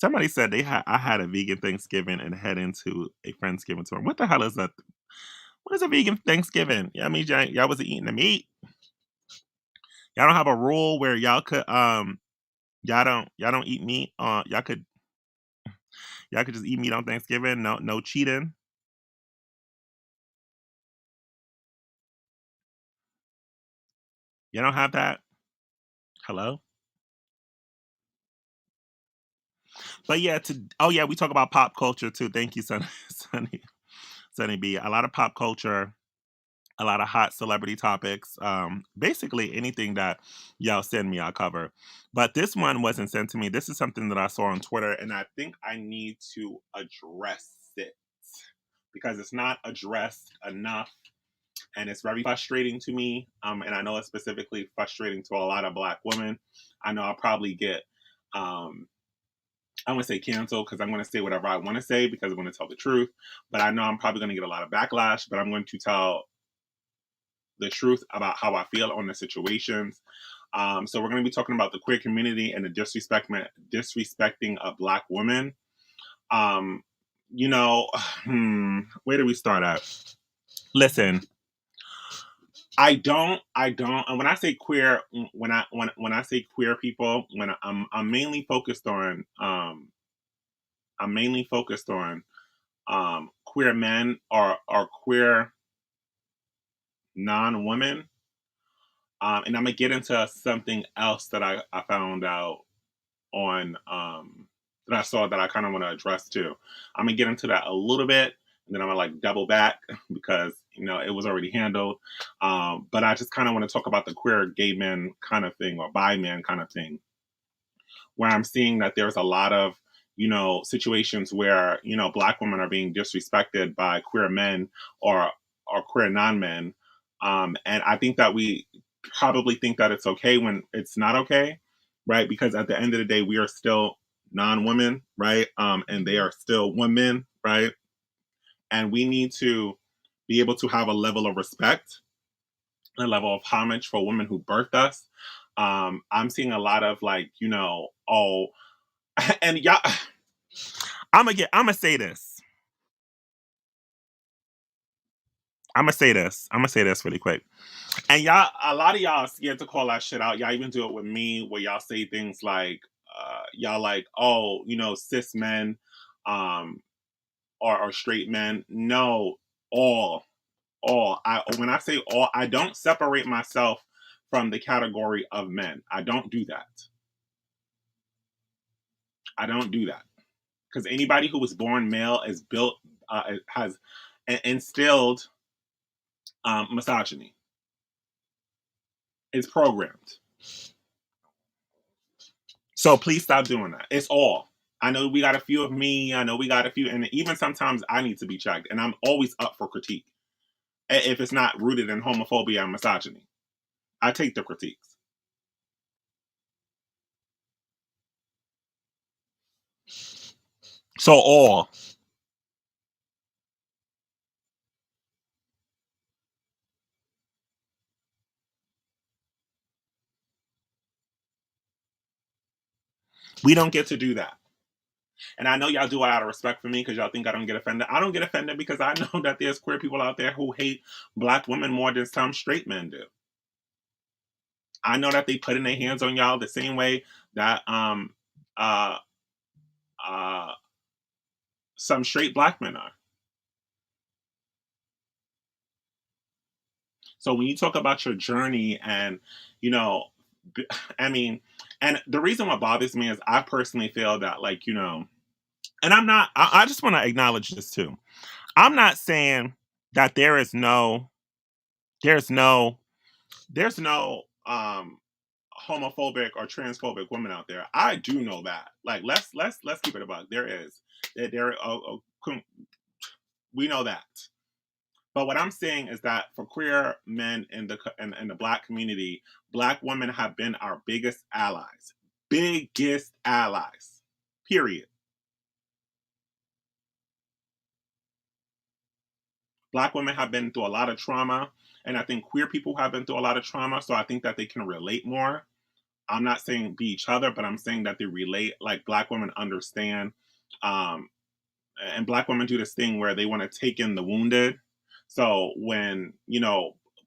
Somebody said I had a vegan Thanksgiving and head into a Friendsgiving tour. What the hell is that? What is a vegan Thanksgiving? Yeah, I mean y'all wasn't eating the meat. Y'all don't have a rule where y'all don't eat meat. Y'all could just eat meat on Thanksgiving. No cheating. You don't have that. Hello. But yeah, oh yeah, we talk about pop culture too. Thank you, Sunny B. A lot of pop culture, a lot of hot celebrity topics. Basically anything that y'all send me, I'll cover. But this one wasn't sent to me. This is something that I saw on Twitter, and I think I need to address it because it's not addressed enough, and it's very frustrating to me. And I know it's specifically frustrating to a lot of Black women. I know I'll probably get I want to say cancel because I'm going to say whatever I want to say because I'm going to tell the truth. But I know I'm probably going to get a lot of backlash. But I'm going to tell the truth about how I feel on the situations. So we're going to be talking about the queer community and the disrespecting of Black women. Um, you know, where do we start at? Listen, and when I say queer, when I say queer people, I'm mainly focused on, queer men or queer non women. And I'm gonna get into something else that I found out on that I saw that I kind of want to address too. I'm gonna get into that a little bit, and then I'm gonna like double back because it was already handled. But I just kind of want to talk about the queer gay men kind of thing or bi men kind of thing, where I'm seeing that there's a lot of situations where Black women are being disrespected by queer men or queer non men, and I think that we probably think that it's okay when it's not okay, right? Because at the end of the day, we are still non-women, right? And they are still women, right? And we need to be able to have a level of respect, a level of homage for women who birthed us. I'm seeing a lot of like, oh, and y'all, I'm gonna say this. I'm gonna say this really quick. And y'all, a lot of y'all are scared to call that shit out. Y'all even do it with me, where y'all say things like, y'all like, oh, cis men, um, or straight men. No, all, when I say all, I don't separate myself from the category of men. I don't do that. I don't do that because anybody who was born male is built, has instilled misogyny. It's programmed. So please stop doing that. It's all. I know we got a few of me. I know we got a few, and even sometimes I need to be checked. And I'm always up for critique if it's not rooted in homophobia and misogyny. I take the critiques. So all. We don't get to do that. And I know y'all do it out of respect for me because y'all think I don't get offended. I don't get offended because I know that there's queer people out there who hate Black women more than some straight men do. I know that they put in their hands on y'all the same way that uh uh some straight Black men are. So when you talk about your journey and, you know, I mean, and the reason what bothers me is I personally feel that, like, and I just want to acknowledge this too. I'm not saying that there's no, there's no, homophobic or transphobic women out there. I do know that. Like, let's keep it about. There is. We know that. But what I'm saying is that for queer men in the Black community, Black women have been our biggest allies. Period. Black women have been through a lot of trauma, and I think queer people have been through a lot of trauma. So I think that they can relate more. I'm not saying be each other, but I'm saying that they relate. Like Black women understand, um, and Black women do this thing where they want to take in the wounded. So when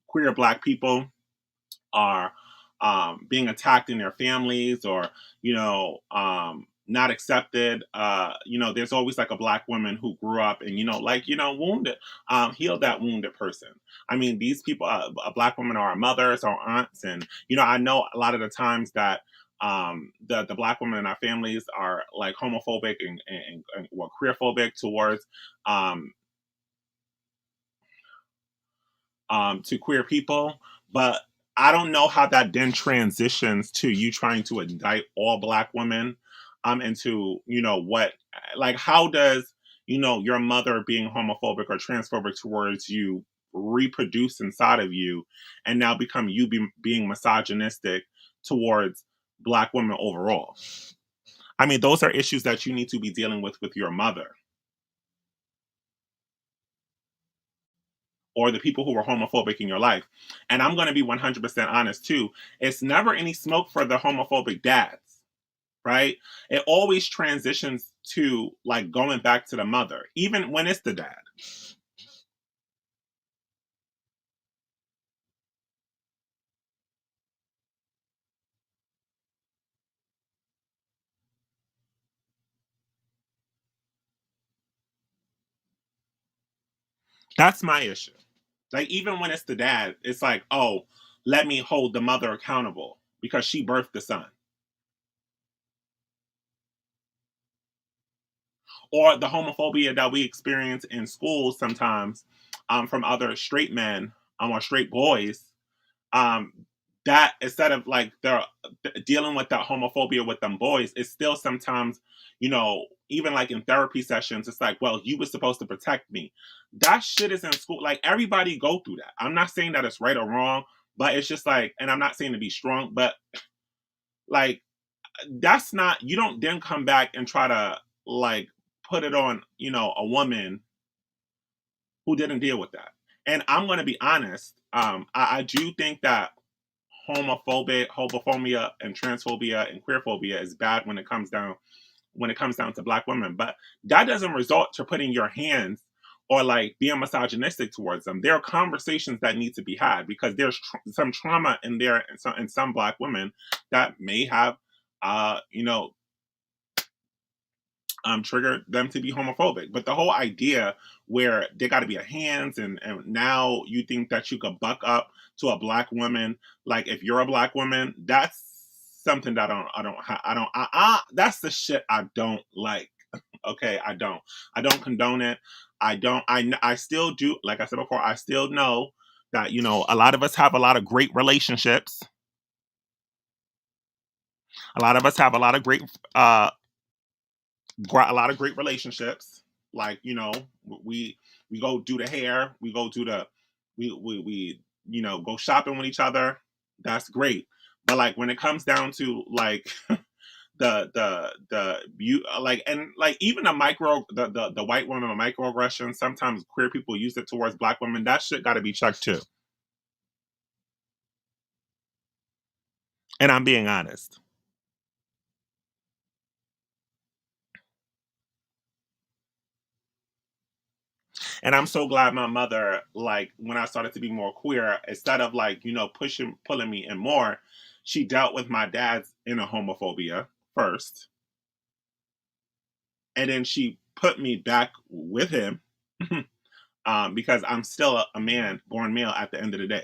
queer Black people are being attacked in their families, or not accepted, there's always like a Black woman who grew up and wounded, healed that wounded person. I mean, these people, Black women are our mothers, our aunts, and I know a lot of the times that the Black women in our families are like homophobic and well, queerphobic towards um, to queer people. But I don't know how that then transitions to you trying to indict all Black women into, what, like, how does, your mother being homophobic or transphobic towards you reproduce inside of you and now become you being misogynistic towards Black women overall? I mean, those are issues that you need to be dealing with your mother or the people who were homophobic in your life. And I'm going to be 100% honest too. It's never any smoke for the homophobic dads, right? It always transitions to like going back to the mother, even when it's the dad. That's my issue. Like, even when it's the dad, it's like, oh, let me hold the mother accountable because she birthed the son. Or the homophobia that we experience in schools sometimes from other straight men or straight boys, um, that instead of like they're dealing with that homophobia with them boys, it's still sometimes, even like in therapy sessions, it's like, well, you were supposed to protect me. That shit is in school. Like, everybody go through that. I'm not saying that it's right or wrong, but it's just like, and I'm not saying to be strong, but like, that's not, you don't then come back and try to like put it on, a woman who didn't deal with that. And I'm going to be honest. I do think that homophobia, and transphobia and queerphobia is bad when it comes down to Black women. But that doesn't result to putting your hands or like being misogynistic towards them. There are conversations that need to be had because there's some trauma in there in some Black women that may have, uh, you know, trigger them to be homophobic. But the whole idea where there got to be a hands, and now you think that you could buck up to a Black woman, like if you're a Black woman, that's something that that's the shit I don't like. Okay, I don't condone it. I still do, like I said before, I still know that a lot of us have a lot of great relationships. A lot of us have uh a lot of great relationships. Like, we we go do the hair, we go do the we go shopping with each other. That's great. But like when it comes down to like the you like, and like even the white woman microaggression, sometimes queer people use it towards Black women. That shit got to be checked too. And I'm being honest. And I'm so glad my mother, like, when I started to be more queer, instead of like, pulling me in more, she dealt with my dad's inner homophobia first. And then she put me back with him because I'm still a man, born male at the end of the day.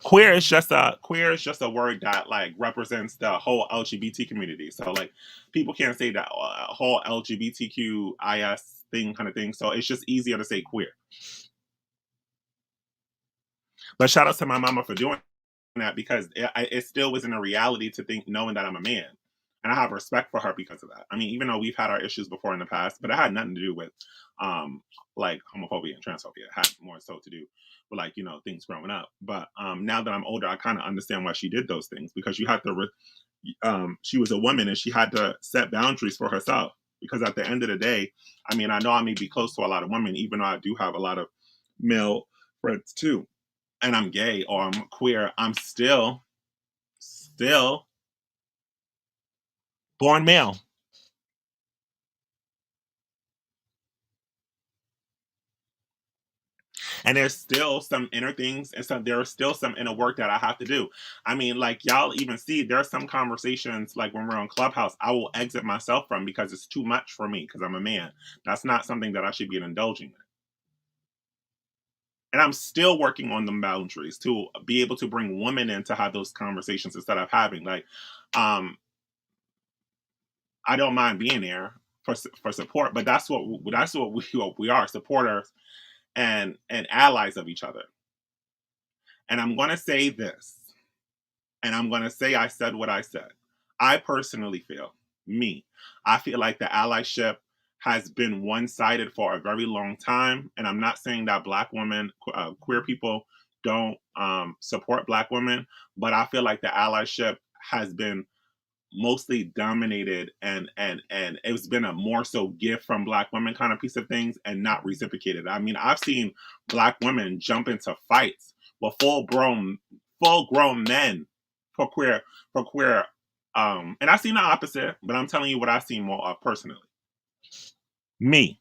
Queer is just a word that like represents the whole LGBT community. So like people can't say that whole LGBTQIS thing kind of thing. So it's just easier to say queer. But shout out to my mama for doing that because it still wasn't a reality to think knowing that I'm a man, and I have respect for her because of that. I mean, even though we've had our issues before in the past, but it had nothing to do with um like homophobia and transphobia. It had more so to do with like things growing up. But now that I'm older, I kind of understand why she did those things because you had to. She was a woman and she had to set boundaries for herself because at the end of the day, I mean, I know I may be close to a lot of women, even though I do have a lot of male friends too, and I'm gay or I'm queer, I'm still born male. And there's still some inner things and some there are still some inner work that I have to do. I mean, like y'all even see there are some conversations like when we're on Clubhouse, I will exit myself from because it's too much for me because I'm a man. That's not something that I should be indulging in. And I'm still working on the boundaries to be able to bring women in to have those conversations instead of having like um I don't mind being there for support, but what we are, supporters and allies of each other. And I'm going to say this, and I'm going to say I said what I said. I personally feel, me, I feel like the allyship has been one sided for a very long time. And I'm not saying that Black women, queer people, don't support Black women, but I feel like the allyship has been mostly dominated and it's been a more so gift from Black women kind of piece of things and not reciprocated. I mean, I've seen Black women jump into fights with full grown men for queer and I've seen the opposite, but I'm telling you what I've seen more of personally. Me.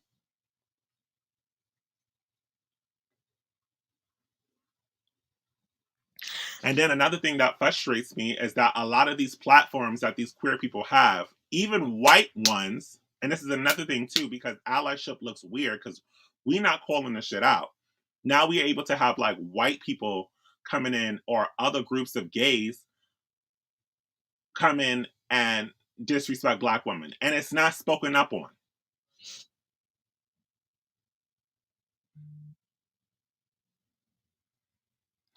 And then another thing that frustrates me is that a lot of these platforms that these queer people have, even white ones, and this is another thing too, because allyship looks weird because we not calling the shit out. Now we are able to have like white people coming in or other groups of gays come in and disrespect Black women. And it's not spoken up on.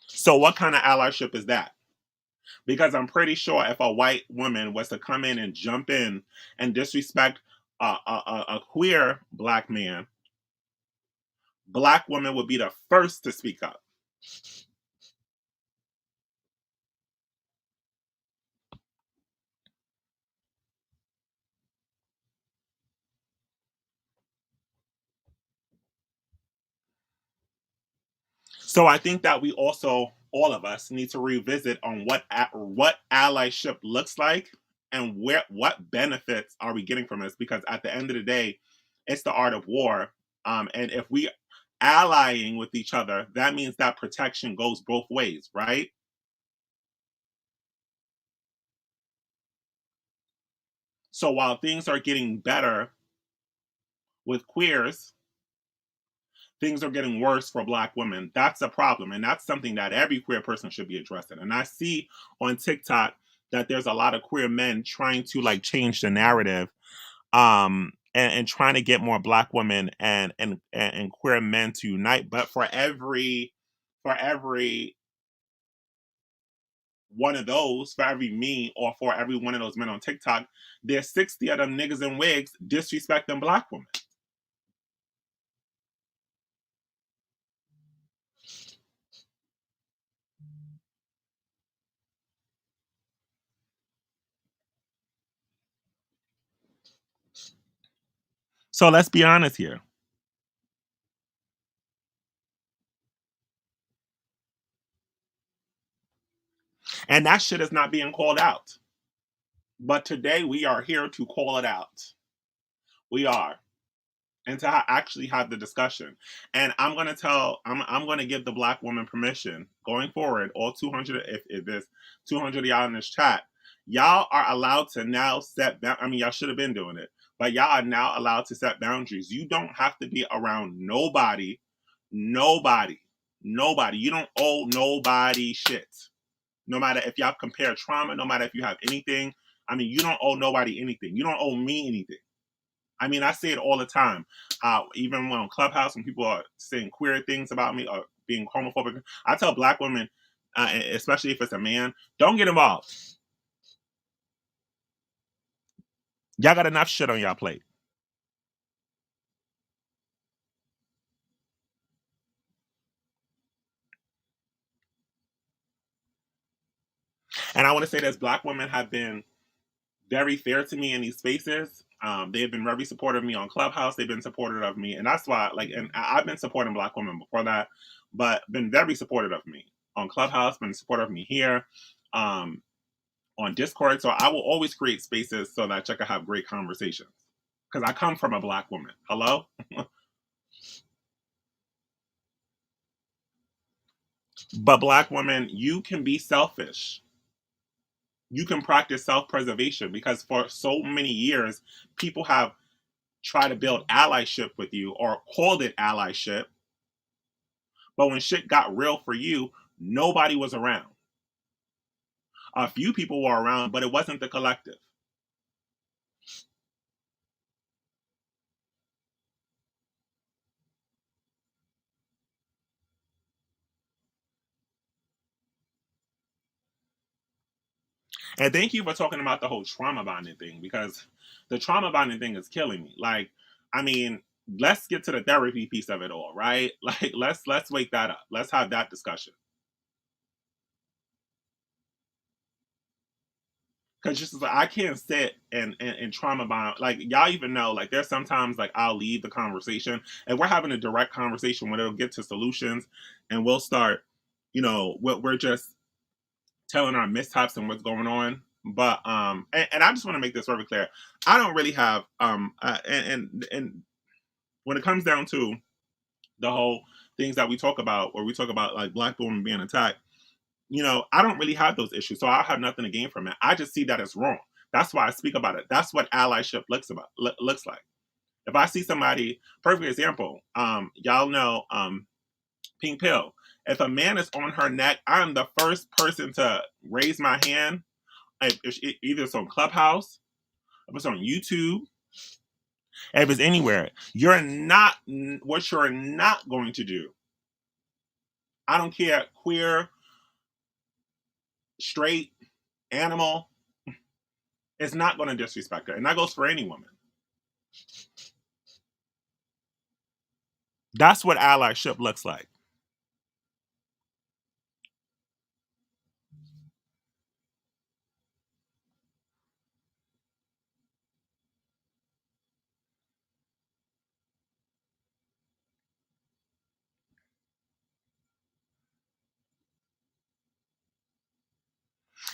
So what kind of allyship is that? Because I'm pretty sure if a white woman was to come in and jump in and disrespect a queer Black man, Black women would be the first to speak up. So I think that we also, all of us, need to revisit on what allyship looks like and what benefits are we getting from this? Because at the end of the day, it's the art of war. And if we allying with each other, that means that protection goes both ways, right? So while things are getting better with queers, things are getting worse for Black women. That's a problem. And that's something that every queer person should be addressing. And I see on TikTok that there's a lot of queer men trying to like change the narrative and trying to get more Black women and queer men to unite. But for every one of those, for every me or for every one of those men on TikTok, there's 60 of them niggas in wigs disrespecting Black women. So let's be honest here. And that shit is not being called out. But today we are here to call it out. We are. And to actually have the discussion. And I'm going to give the Black woman permission going forward, all 200, if there's 200 of y'all in this chat, y'all are allowed to now I mean, y'all should have been doing it, but y'all are now allowed to set boundaries. You don't have to be around nobody, nobody. You don't owe nobody shit. No matter if y'all compare trauma, no matter if you have anything. I mean, you don't owe nobody anything. You don't owe me anything. I mean, I say it all the time. Even when on Clubhouse, when people are saying queer things about me or being homophobic, I tell Black women, especially if it's a man, don't get involved. Y'all got enough shit on y'all plate. And I want to say this: Black women have been very fair to me in these spaces. They've been very supportive of me on Clubhouse. They've been supportive of me, and that's why, like, and I've been supporting Black women before that, but been very supportive of me on Clubhouse. Been supportive of me here, um, on Discord. So I will always create spaces so that you can have great conversations because I come from a Black woman. Hello, but Black women, you can be selfish. You can practice self-preservation because for so many years, people have tried to build allyship with you or called it allyship. But when shit got real for you, nobody was around. A few people were around, but it wasn't the collective. And thank you for talking about the whole trauma bonding thing because the trauma bonding thing is killing me. Like, I mean, let's get to the therapy piece of it all, right? Like, let's wake that up. Let's have that discussion. Cause just like I can't sit and trauma bond like y'all even know like there's sometimes like I'll leave the conversation and we're having a direct conversation where it'll get to solutions and we'll start, we're just telling our mishaps and what's going on. But and I just want to make this very clear. I don't really have and when it comes down to the whole things that we talk about, where we talk about like Black women being attacked, I don't really have those issues, so I have nothing to gain from it. I just see that as wrong. That's why I speak about it. That's what allyship looks like. If I see somebody, perfect example, y'all know Pink Pill. If a man is on her neck, I'm the first person to raise my hand. Either it's on Clubhouse, if it's on YouTube, if it's anywhere. You're not what you're not going to do. I don't care, queer, straight, animal. It's not going to disrespect her, and that goes for any woman. That's what allyship looks like.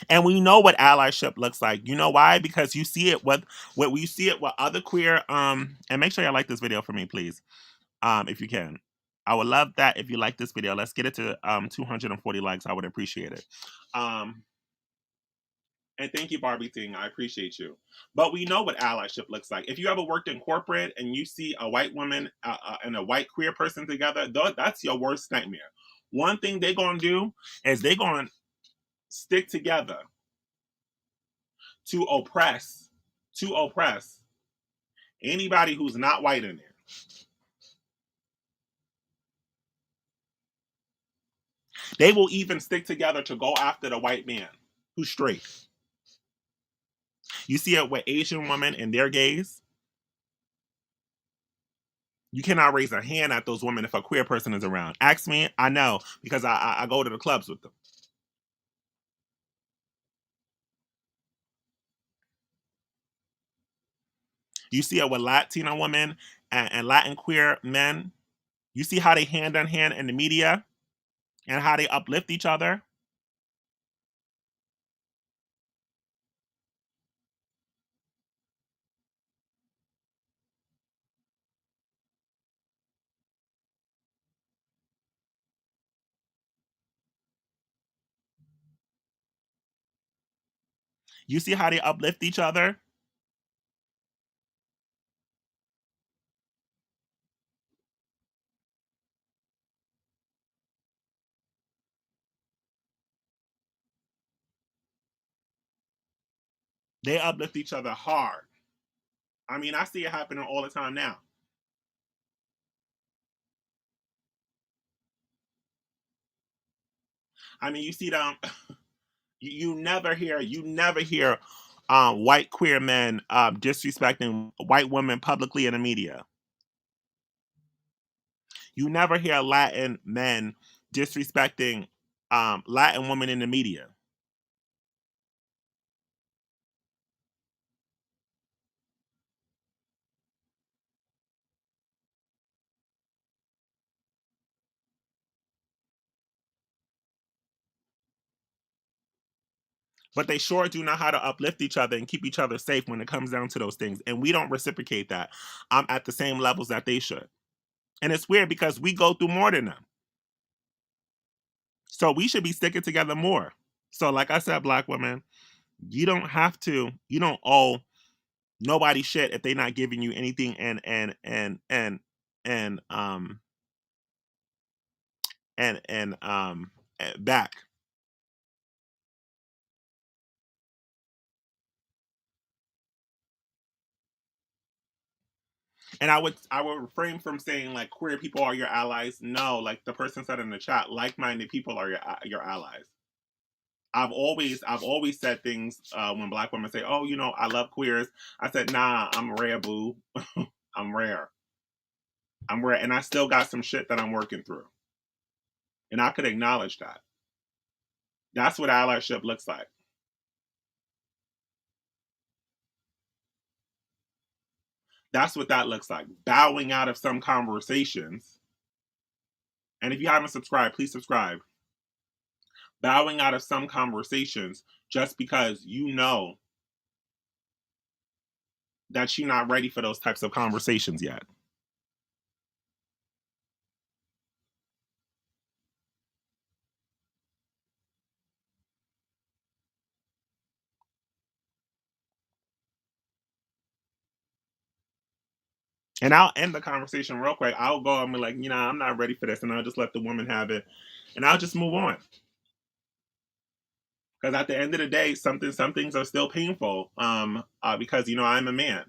And we know what allyship looks like. You know why? Because you see it with what we see it with other queer and make sure you like this video for me, please. If you can. I would love that if you like this video. Let's get it to 240 likes. I would appreciate it. Um and thank you, Barbie Thing. I appreciate you. But we know what allyship looks like. If you ever worked in corporate and you see a white woman and a white queer person together, that's your worst nightmare. One thing they're going to do is they're going to stick together to oppress anybody who's not white in there. They will even stick together to go after the white man who's straight. You see it with Asian women and their gays. You cannot raise a hand at those women if a queer person is around. Ask me, I know because I go to the clubs with them. You see it with Latina women and Latin queer men. You see how they hand on hand in the media and how they uplift each other. You see how they uplift each other. They uplift each other hard. I mean, I see it happening all the time now. I mean, you see them. You never hear white queer men disrespecting white women publicly in the media. You never hear Latin men disrespecting Latin women in the media. but they sure do know how to uplift each other and keep each other safe when it comes down to those things. And we don't reciprocate that at the same levels that they should. And it's weird because we go through more than them. So we should be sticking together more. So, like I said, Black women, you don't owe nobody shit if they're not giving you anything and back. And I would refrain from saying like queer people are your allies. No, like the person said in the chat, like-minded people are your allies. I've always said things when Black women say, "Oh, I love queers." I said, "Nah, I'm rare, boo. I'm rare. I'm rare, and I still got some shit that I'm working through." And I could acknowledge that. That's what allyship looks like. That's what that looks like. Bowing out of some conversations. And if you haven't subscribed, please subscribe. Bowing out of some conversations just because you know that you're not ready for those types of conversations yet. And I'll end the conversation real quick. I'll go and be like, I'm not ready for this. And I'll just let the woman have it. And I'll just move on. Because at the end of the day, some things are still painful. Because I'm a man,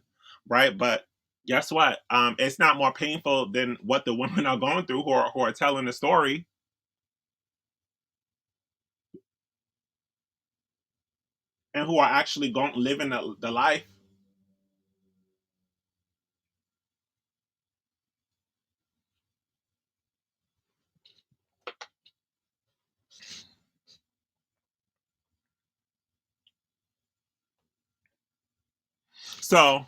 right? But guess what? It's not more painful than what the women are going through who are telling the story and who are actually going living the life. So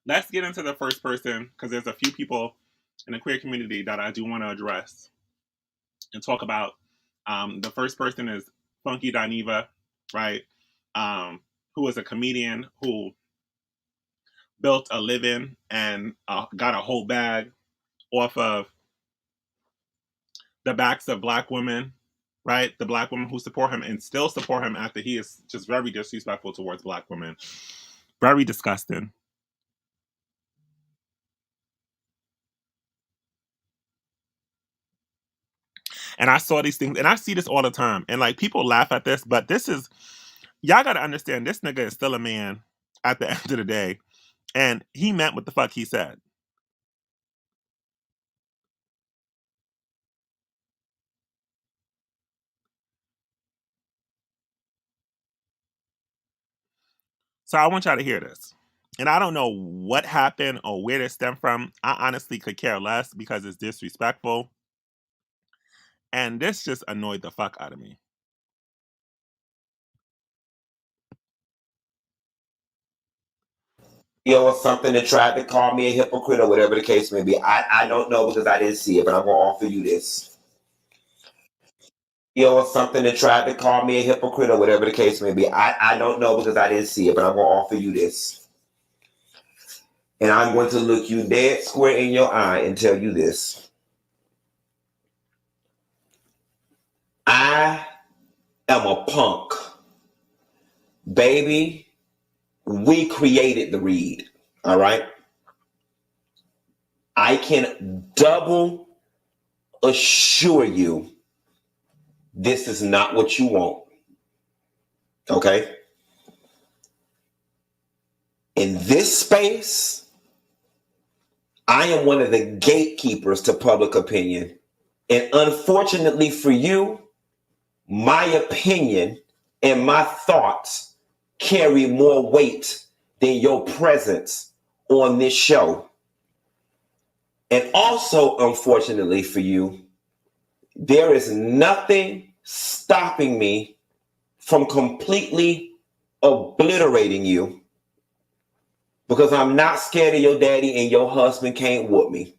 let's get into the first person because there's a few people in the queer community that I do want to address and talk about. The first person is Funky Dineva, right? Who is a comedian who built a living and got a whole bag off of the backs of Black women, right? The Black women who support him and still support him after he is just very disrespectful towards Black women. Very disgusting. And I saw these things, and I see this all the time. And like people laugh at this, but this is y'all got to understand. This nigga is still a man at the end of the day, and he meant what the fuck he said. So I want y'all to hear this. And I don't know what happened or where this stemmed from. I honestly could care less because it's disrespectful. And this just annoyed the fuck out of me. Or something that tried to call me a hypocrite or whatever the case may be. I don't know because I didn't see it, but I'm going to offer you this. Or something that tried to call me a hypocrite or whatever the case may be. I don't know because I didn't see it, but I'm going to offer you this. And I'm going to look you dead square in your eye and tell you this. I am a punk. Baby, we created the read. All right? I can double assure you this is not what you want. Okay? In this space, I am one of the gatekeepers to public opinion. And unfortunately for you, my opinion and my thoughts carry more weight than your presence on this show. And also, unfortunately for you, there is nothing stopping me from completely obliterating you because I'm not scared of your daddy and your husband can't whoop me.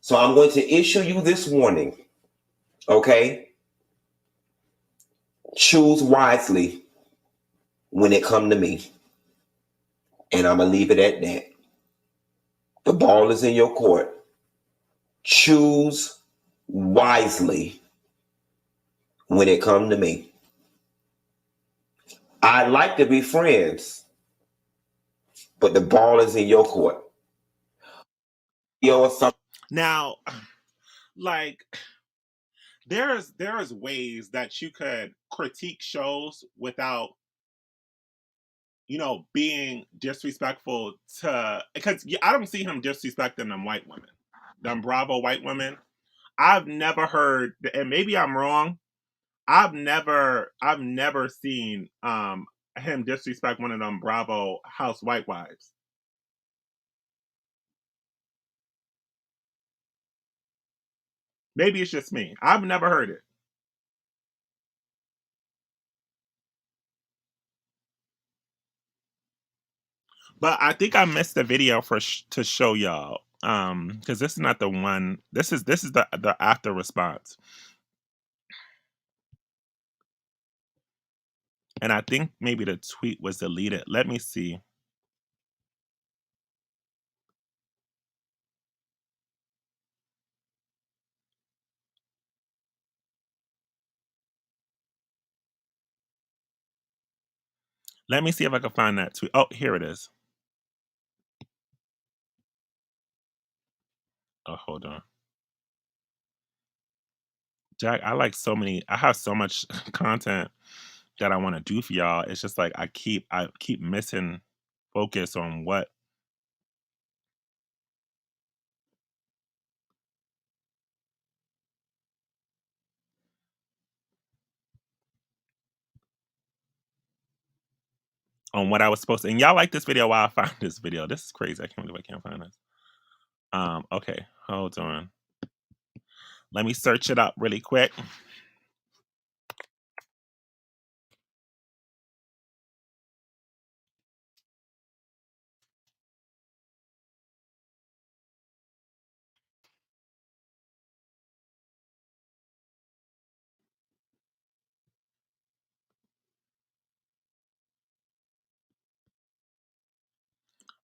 So I'm going to issue you this warning, okay? Choose wisely when it come to me. And I'm going to leave it at that. The ball is in your court. Choose wisely when it come to me. I'd like to be friends, but the ball is in your court. Now, like, there's ways that you could critique shows without, being disrespectful to, because I don't see him disrespecting them white women, them Bravo white women. I've never heard, and maybe I'm wrong. I've never seen him disrespect one of them Bravo house white wives. Maybe it's just me. I've never heard it. But I think I missed the video to show y'all. Because this is not the one. This is the after response. And I think maybe the tweet was deleted. Let me see. Let me see if I can find that tweet. Oh, here it is. Oh, hold on. Jack, I have so much content that I want to do for y'all. It's just like I keep missing focus on what I was supposed to. And y'all like this video while I find this video. This is crazy. I can't believe I can't find this. Okay, hold on. Let me search it up really quick.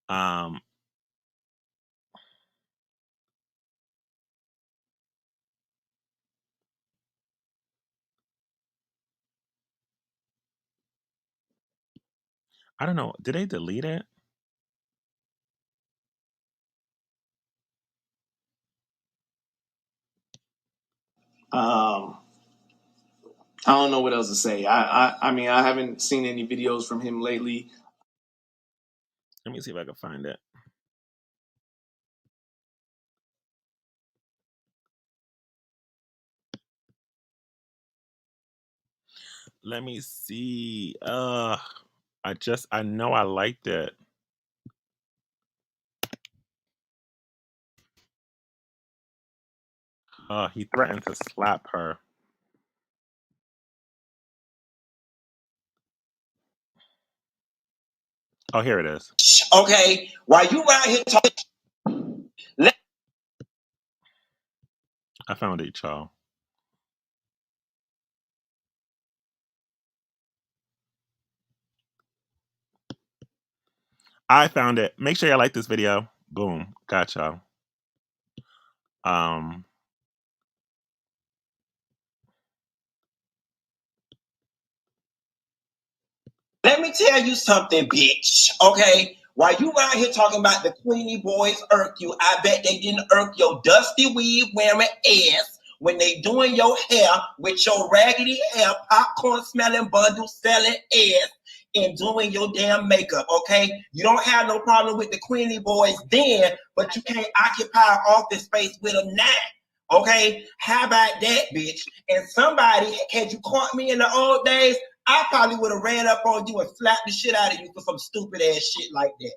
Um, I don't know. Did they delete it? I don't know what else to say. I mean, I haven't seen any videos from him lately. Let me see if I can find it. Let me see. I know I liked it. He threatened to slap her. Oh, here it is. Okay, while you around here talking, I found it, y'all. I found it. Make sure y'all like this video. Boom. Got y'all. let me tell you something, bitch. Okay, while you around here talking about the Queenie boys irk you, I bet they didn't irk your dusty weave wearing ass when they doing your hair with your raggedy hair, popcorn smelling, bundle selling ass, and doing your damn makeup. Okay, you don't have no problem with the Queenie boys then, but you can't occupy office space with them now. Okay, how about that, bitch? And somebody, had you caught me in the old days, I probably would have ran up on you and slapped the shit out of you for some stupid ass shit like that.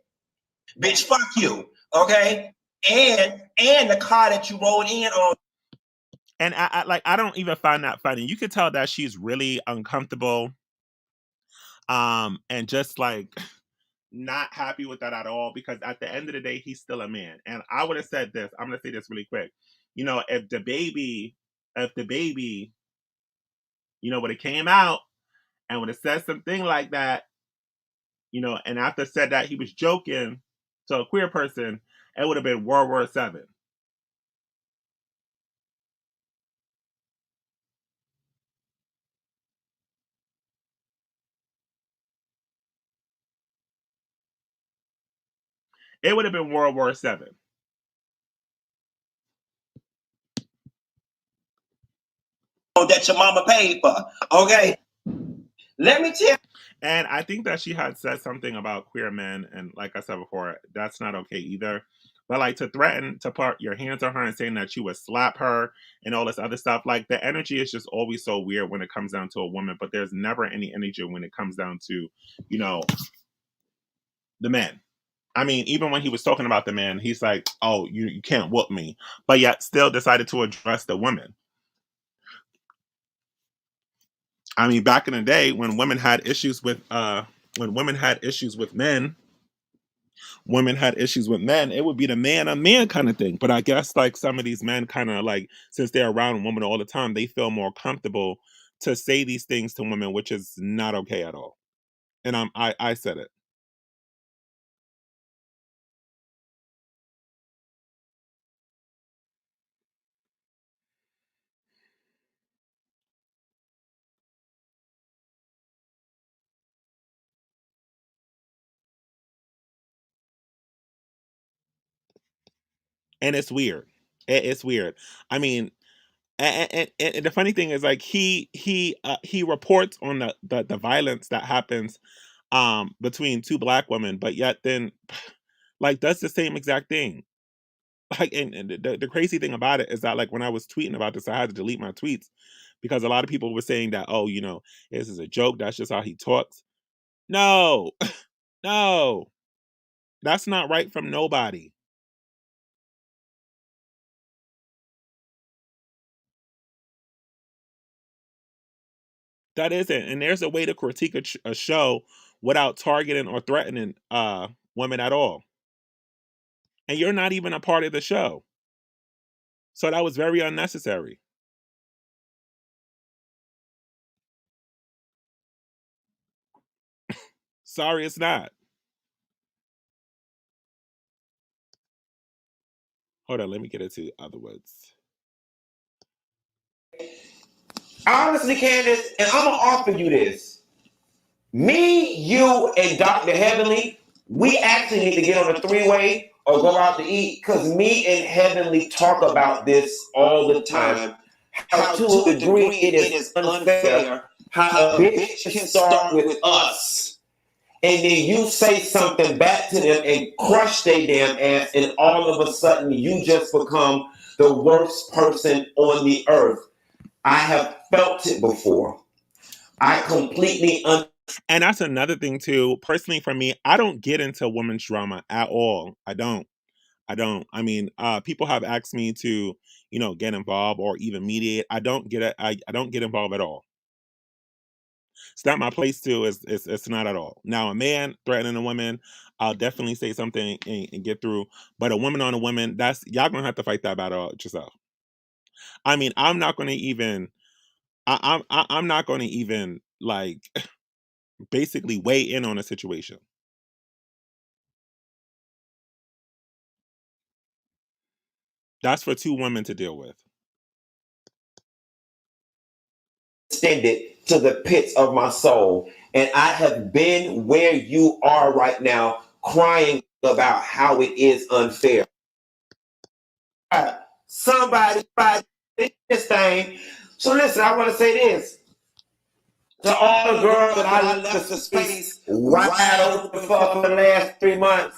Bitch, fuck you. Okay? And the car that you rolled in on. And I don't even find that funny. You could tell that she's really uncomfortable. And just like not happy with that at all, because at the end of the day, he's still a man. And I would have said this. I'm gonna say this really quick. If the baby, when it came out, and would have said something like that, and after said that he was joking to a queer person, it would have been World War Seven. It would have been World War Seven. That your mama paid for. Okay. Let me tell. And I think that she had said something about queer men, and like I said before, that's not okay either. But like to threaten to put your hands on her and saying that you would slap her and all this other stuff, like the energy is just always so weird when it comes down to a woman. But there's never any energy when it comes down to, you know, the men. I mean, even when he was talking about the men, he's like, "Oh, you can't whoop me," but yet still decided to address the women. I mean, back in the day when women had issues with men, women had issues with men, it would be the man on man kind of thing. But I guess like some of these men kind of like, since they're around women all the time, they feel more comfortable to say these things to women, which is not okay at all. And I said it. And it's weird. It's weird. I mean, and the funny thing is like he reports on the violence that happens between two black women, but yet then like does the same exact thing. Like, and the crazy thing about it is that like when I was tweeting about this, I had to delete my tweets because a lot of people were saying that, oh, this is a joke. That's just how he talks. No, no, that's not right from nobody. That isn't. And there's a way to critique a show without targeting or threatening women at all. And you're not even a part of the show. So that was very unnecessary. Sorry, it's not. Hold on, let me get into other words. Honestly, Candace, and I'm gonna offer you this. Me, you, and Dr. Heavenly, we actually need to get on a three-way or go out to eat because me and Heavenly talk about this all the time. How to a degree it is unfair how a bitch can start with us and then you say something back to them and crush their damn ass, and all of a sudden you just become the worst person on the earth. I have felt it before. I completely And that's another thing too. Personally, for me, I don't get into women's drama at all. I don't. I don't. I mean, people have asked me to, get involved or even mediate. I don't get it. I don't get involved at all. It's not my place to. It's not at all. Now, a man threatening a woman, I'll definitely say something and get through. But a woman on a woman, that's y'all gonna have to fight that battle out yourself. I mean, I'm not gonna even. I'm not gonna even like basically weigh in on a situation. That's for two women to deal with. extended to the pits of my soul. And I have been where you are right now, crying about how it is unfair. Somebody this thing. So listen, I want to say this. To all the girls that I left the space wide open for the last 3 months,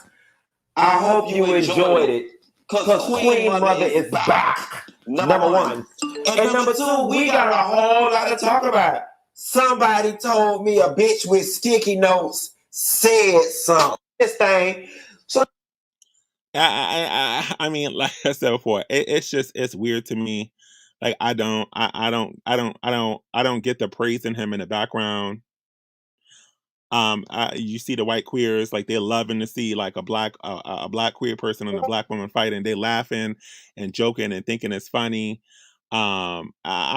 I hope you enjoyed it. Because Queen Mother is back. Number one. And number two, we got a whole lot to talk about. Somebody told me a bitch with sticky notes said something. This thing. So I mean, like I said before, it's weird to me. Like I don't get the praise in him in the background. You see the white queers like they're loving to see like a black queer person and a black woman fighting. They laughing and joking and thinking it's funny. I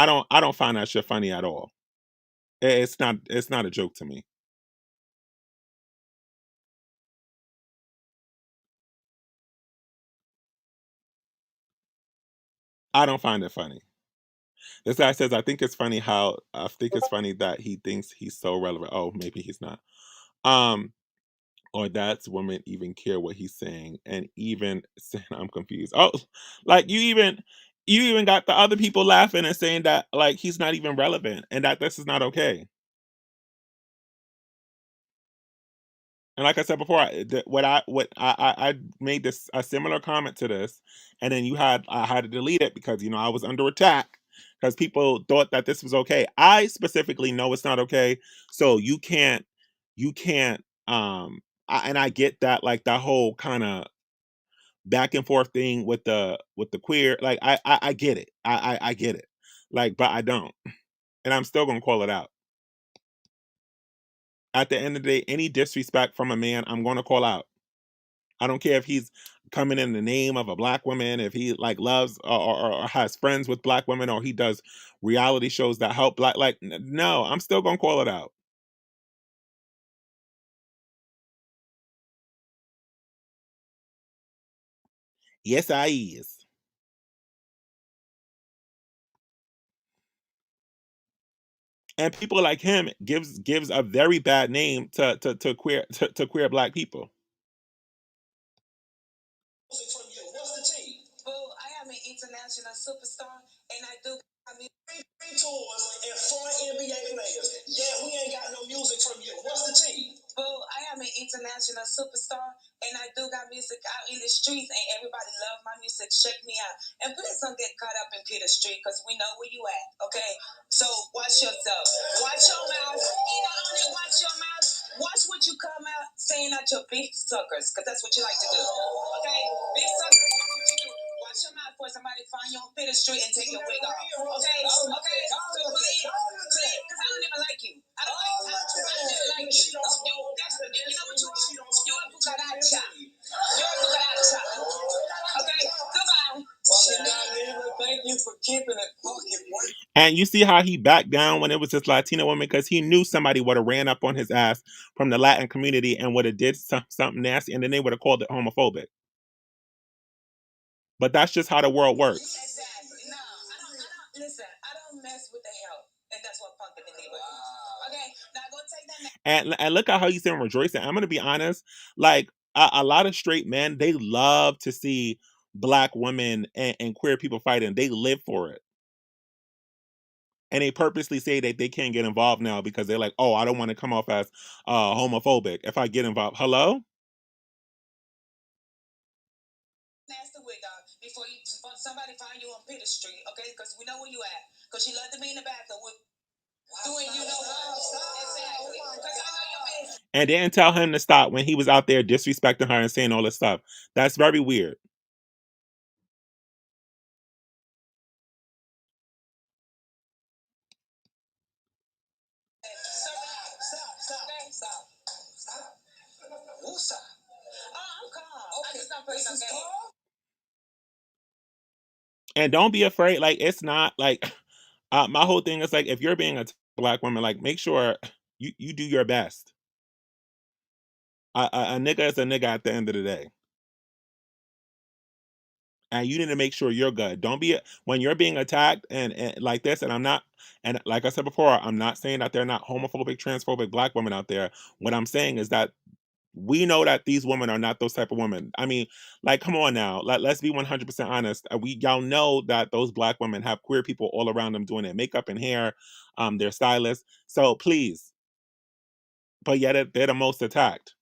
don't find that shit funny at all. It's not a joke to me. I don't find it funny. This guy says, I think it's funny that he thinks he's so relevant. Oh, maybe he's not. Um, or that's women even care what he's saying, and even saying I'm confused. Oh, like you even got the other people laughing and saying that like he's not even relevant and that this is not okay. And like I said before, what I made this a similar comment to this, and then I had to delete it because I was under attack because people thought that this was okay. I specifically know it's not okay, so you can't and I get that like that whole kind of back and forth thing with the queer like I get it. I get it. Like but I don't. And I'm still going to call it out. At the end of the day, any disrespect from a man, I'm going to call out. I don't care if he's coming in the name of a black woman, if he like loves or has friends with black women, or he does reality shows that help black. No, I'm still gonna call it out. Yes, I is. And people like him gives a very bad name to queer black people. From you. What's the team? Well, I am an international superstar, and I do. I mean, three tours and four NBA players. Yeah, we ain't got no music from you. What's the team? Well, I am an international superstar, and I do got music out in the streets, and everybody love my music. Check me out, and please don't get caught up in Peter Street, because we know where you at. Okay, so watch yourself. Watch your mouth. Either only watch your mouth. Watch what you come out saying at your beef suckers, because that's what you like to do. Okay? Beef suckers, that's what you do. Watch your mouth before somebody find you on Peter Street and take your wig off. Okay? Okay? So please, because I don't even like you. I don't even like you. You know what you are? You're a cucaracha. You're a cucaracha. Okay? Goodbye. Thank you for keeping it fucking white. And you see how he backed down when it was this Latino woman because he knew somebody would have ran up on his ass from the Latin community and would have did something nasty, and then they would have called it homophobic. But that's just how the world works. Exactly. No, I don't listen. I don't mess with the help, and that's what punk in the neighborhood. Okay, now go take that. And look at how he's saying rejoicing. I'm gonna be honest. Like a lot of straight men, they love to see black women and queer people fighting. They live for it. And they purposely say that they can't get involved now because they're like, oh, I don't want to come off as homophobic if I get involved. Hello? Snatch the wig off before somebody find you on Peter Street, okay? Because we know where you at. Because she loved to be in the bathroom with doing you know what. Exactly. Because I know your business. And didn't tell him to stop when he was out there disrespecting her and saying all this stuff. That's very weird. Stop. Woosah. Oh, I'm calm. Okay. I just don't play no game. And don't be afraid. Like it's not like my whole thing is like if you're being a black woman, like make sure you do your best. A nigga is a nigga at the end of the day, and you need to make sure you're good. Don't be when you're being attacked and like this. And I'm not, and like I said before, I'm not saying that they're not homophobic, transphobic black women out there. What I'm saying is that we know that these women are not those type of women. I mean, like, come on now. Let's be 100% honest. Y'all know that those black women have queer people all around them doing their makeup and hair, their stylists. So please, but yet they're the most attacked.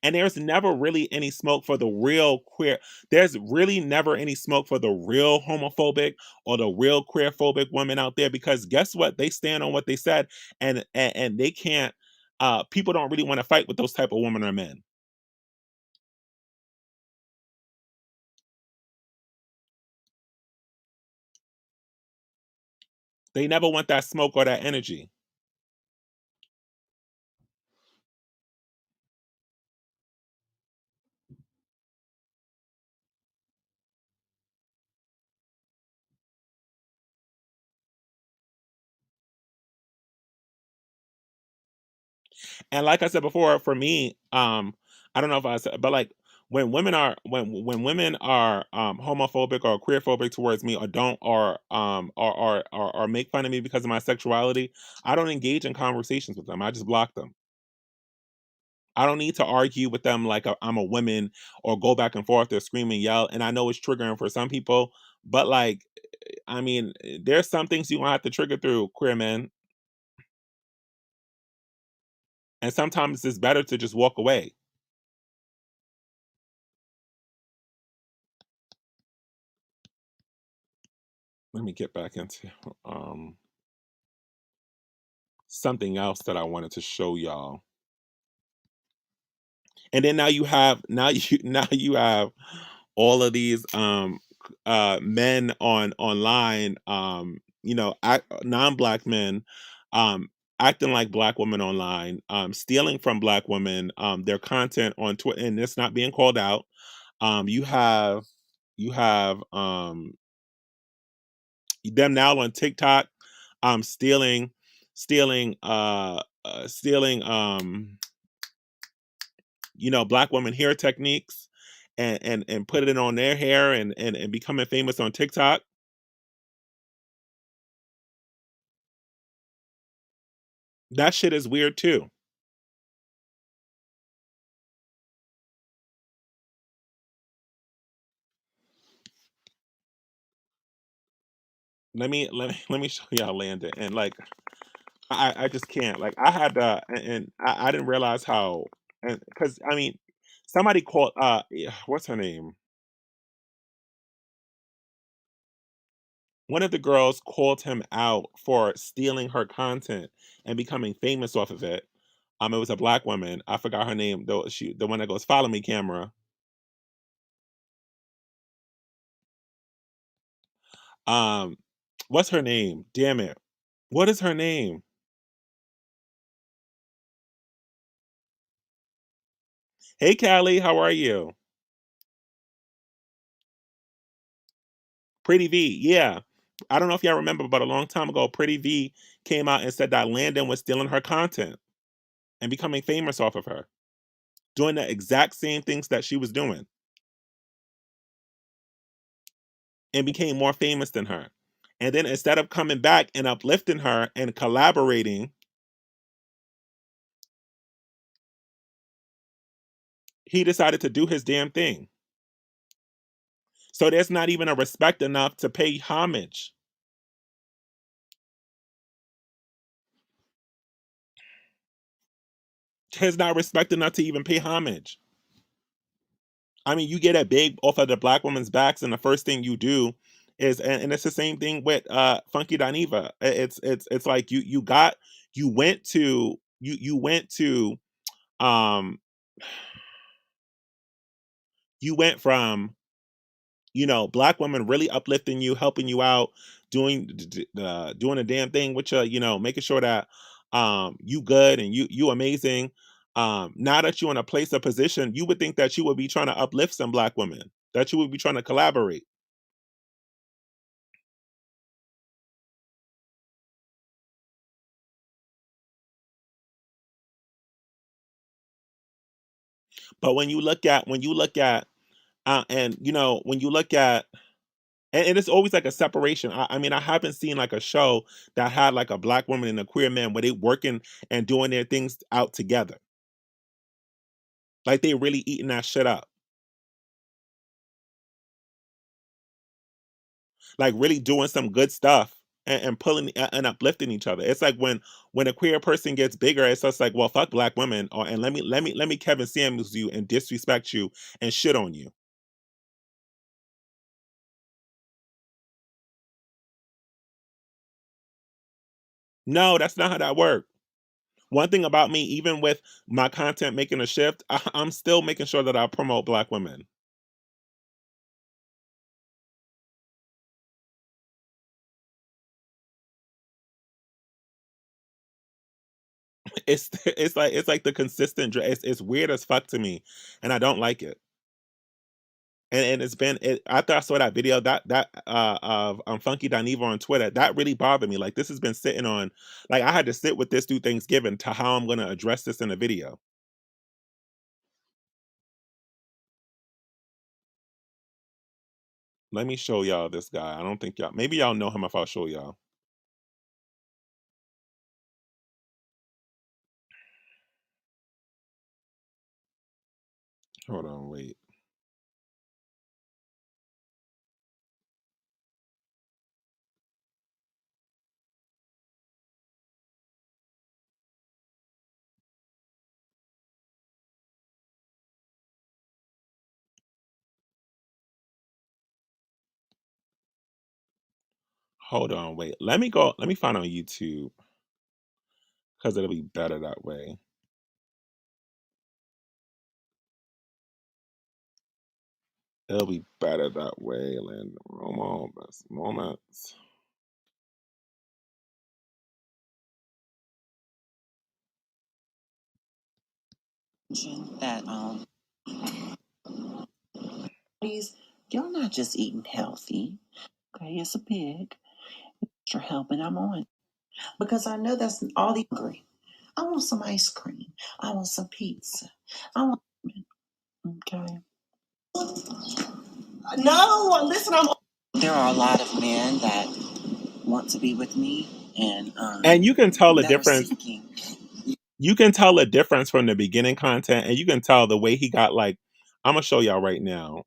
And there's never really any smoke for the real queer. There's really never any smoke for the real homophobic or the real queerphobic women out there because guess what? They stand on what they said, and they can't. People don't really want to fight with those type of women or men. They never want that smoke or that energy. And like I said before, for me, I don't know if I said, but like when women are homophobic or queerphobic towards me, or don't, or make fun of me because of my sexuality, I don't engage in conversations with them. I just block them. I don't need to argue with them like I'm a woman, or go back and forth or scream and yell. And I know it's triggering for some people, but like, I mean, there's some things you gonna have to trigger through, queer men, and sometimes it's better to just walk away. Let me get back into um something else that I wanted to show y'all. And then now you now you have all of these men online, non-black men, um acting like black women online, stealing from black women, their content on Twitter, and it's not being called out. You have them now on TikTok, stealing stealing black women hair techniques, and put it on their hair, and becoming famous on TikTok. That shit is weird too. Let me show y'all Landon, and like, I just can't. Like, I had and I didn't realize how, and because I mean, somebody called yeah, what's her name? One of the girls called him out for stealing her content and becoming famous off of it. It was a black woman. I forgot her name though. The one that goes, "Follow me, camera." Um, what's her name? Damn it. What is her name? Hey, Callie, how are you? Pretty V, yeah. I don't know if y'all remember, but a long time ago, Pretty V came out and said that Landon was stealing her content and becoming famous off of her, doing the exact same things that she was doing, and became more famous than her. And then instead of coming back and uplifting her and collaborating, he decided to do his damn thing. So there's not even a respect enough to pay homage. There's not respect enough to even pay homage. I mean, you get a big off of the black woman's backs, and the first thing you do is, and it's the same thing with Funky Dineva. It's like you went to you went to um you went from, black women really uplifting you, helping you out, doing a damn thing with you, making sure that you good and you amazing. Now that you're in a place of position, you would think that you would be trying to uplift some black women, that you would be trying to collaborate. But when you look at and when you look at, and it's always like a separation. I mean, I haven't seen like a show that had like a black woman and a queer man where they working and doing their things out together. Like, they really eating that shit up. Like, really doing some good stuff, and pulling and uplifting each other. It's like when a queer person gets bigger, it's just like, well, fuck black women, or and let me Kevin Samuels you and disrespect you and shit on you. No, that's not how that works. One thing about me, even with my content making a shift, I'm still making sure that I promote black women. It's like the consistent. It's weird as fuck to me, and I don't like it. And it's been after I saw that video of Funky Dineva on Twitter, that really bothered me. Like this has been sitting on, like I had to sit with this through Thanksgiving to how I'm gonna address this in a video. Let me show y'all this guy. I don't think y'all, maybe y'all know him if I'll show y'all. Hold on, wait. Hold on, wait. Let me go. Let me find on YouTube because it'll be better that way. It'll be better that way. Landon Romo, best moments. That please, you're not just eating healthy. Okay, it's a pig. You're helping. I'm on because I know that's all the hungry. I want some ice cream. I want some pizza. I want. Okay. No, listen. There are a lot of men that want to be with me, And you can tell the that are difference. seeking. You can tell the difference from the beginning content, and you can tell the way he got like. I'm gonna show y'all right now.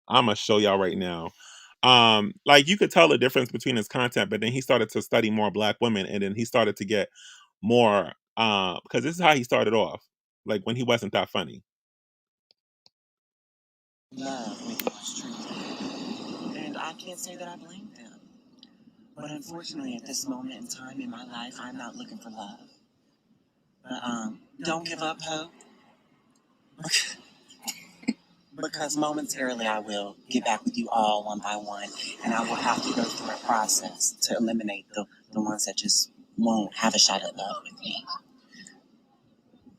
I'm gonna show y'all right now. Like you could tell the difference between his content, but then he started to study more black women, and then he started to get more because this is how he started off, like when he wasn't that funny. Love with my strength. And I can't say that I blame them. But unfortunately, at this moment in time in my life, I'm not looking for love. But don't give up hope. Because momentarily I will get back with you all one by one, and I will have to go through a process to eliminate the ones that just won't have a shot at love with me.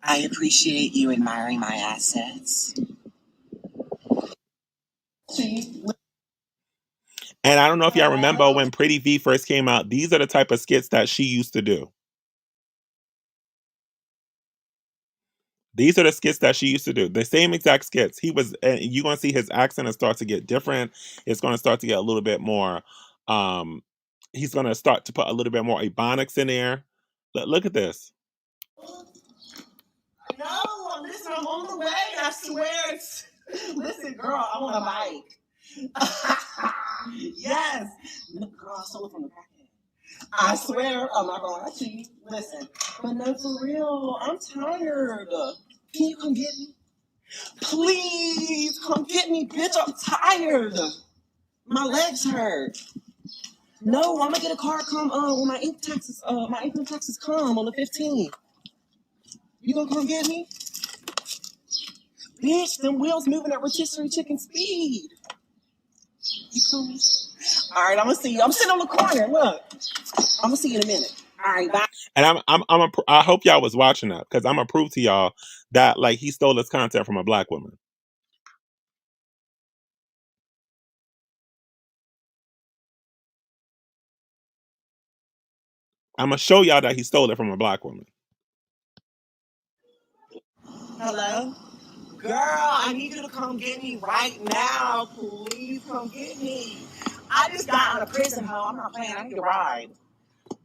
I appreciate you admiring my assets. And I don't know if y'all remember when Pretty V first came out, these are the type of skits that she used to do. These are the skits that she used to do. The same exact skits. He was, and you're gonna see his accent is start to get different. It's gonna start to get a little bit more. Um, he's gonna start to put a little bit more ebonics in there. Look at this. No, listen, I'm on the way. I swear. Listen, girl, I'm on a bike. Yes. Girl, I stole it from the crackhead. I swear, I'm not gonna lie to you. Listen, but no, for real, I'm tired. Can you come get me? Please, come get me, bitch. I'm tired. My legs hurt. No, I'm gonna get a car. Come when my income taxes come on the 15th. You gonna come get me? Bitch, them wheels moving at rotisserie chicken speed. You coming? All right, I'm gonna see you. I'm sitting on the corner. Look, I'm gonna see you in a minute. All right, bye. And I hope y'all was watching that because I'm gonna prove to y'all that like he stole his content from a black woman. I'm gonna show y'all that he stole it from a black woman. Hello? Girl, I need you to come get me right now. Please come get me. I just got out of prison, ho. I'm not playing. I need a ride.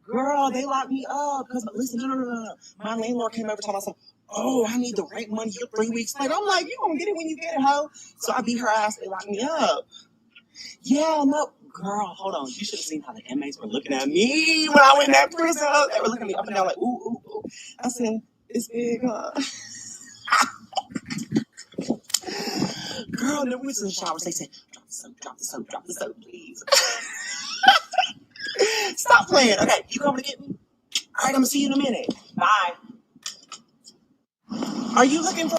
Girl, they locked me up. Because, listen, no. My landlord came over to my son. Oh, I need the rent money here 3 weeks later. I'm like, you gonna get it when you get it, ho. So I beat her ass. They locked me up. Yeah, no. Girl, hold on. You should have seen how the inmates were looking at me when I went in that prison. They were looking at me up and down like, ooh. I said, it's big, huh? Girl, then we was in the showers. They said, drop the soap, please. Stop playing. Okay, you coming to get me? All right, I'm gonna see you in a minute. Bye. Are you looking for?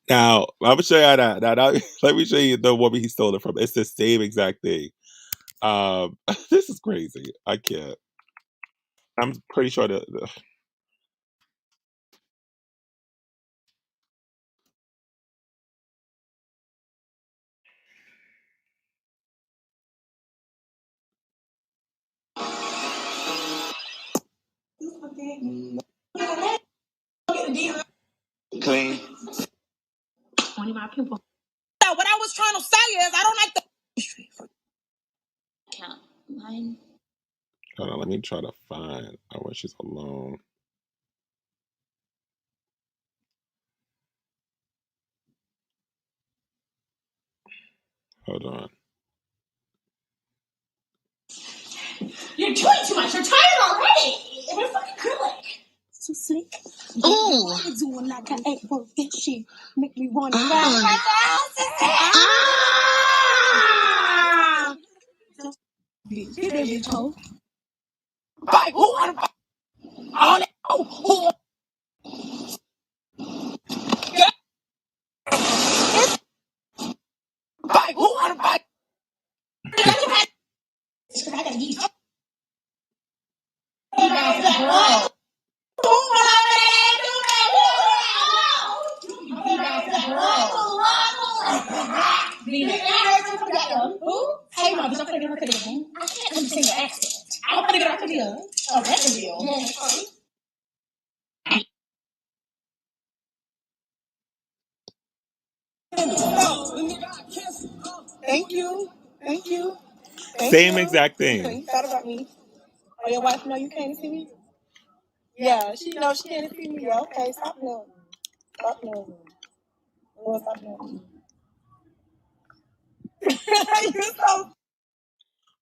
Now I'm gonna show you let me show you the woman he stole it from. It's the same exact thing. This is crazy. I can't. I'm pretty sure that. Clean. My pimple. So what I was trying to say is I don't like the count. Mine. Hold on, let me try to find when she's alone. Hold on. You're doing too much. You're tired already. You're fucking acrylic. So slick. Ooh. Doing like I ain't worth that shit. Make me wanna run. Get that bitch home. Bye. Who wanna buy? On it. Who? Bye. Who wanna buy? I gotta eat. Hey, Mom, I'm gonna get her to the I can't understand your accent. I'm gonna get her to the record deal. Thank you. Thank you. Thank Same you. exact thing. You thought about me. Oh, your wife know you can't see me? Yeah, she knows she can't see me. Okay, stop now. Stop now. Oh, stop now. You so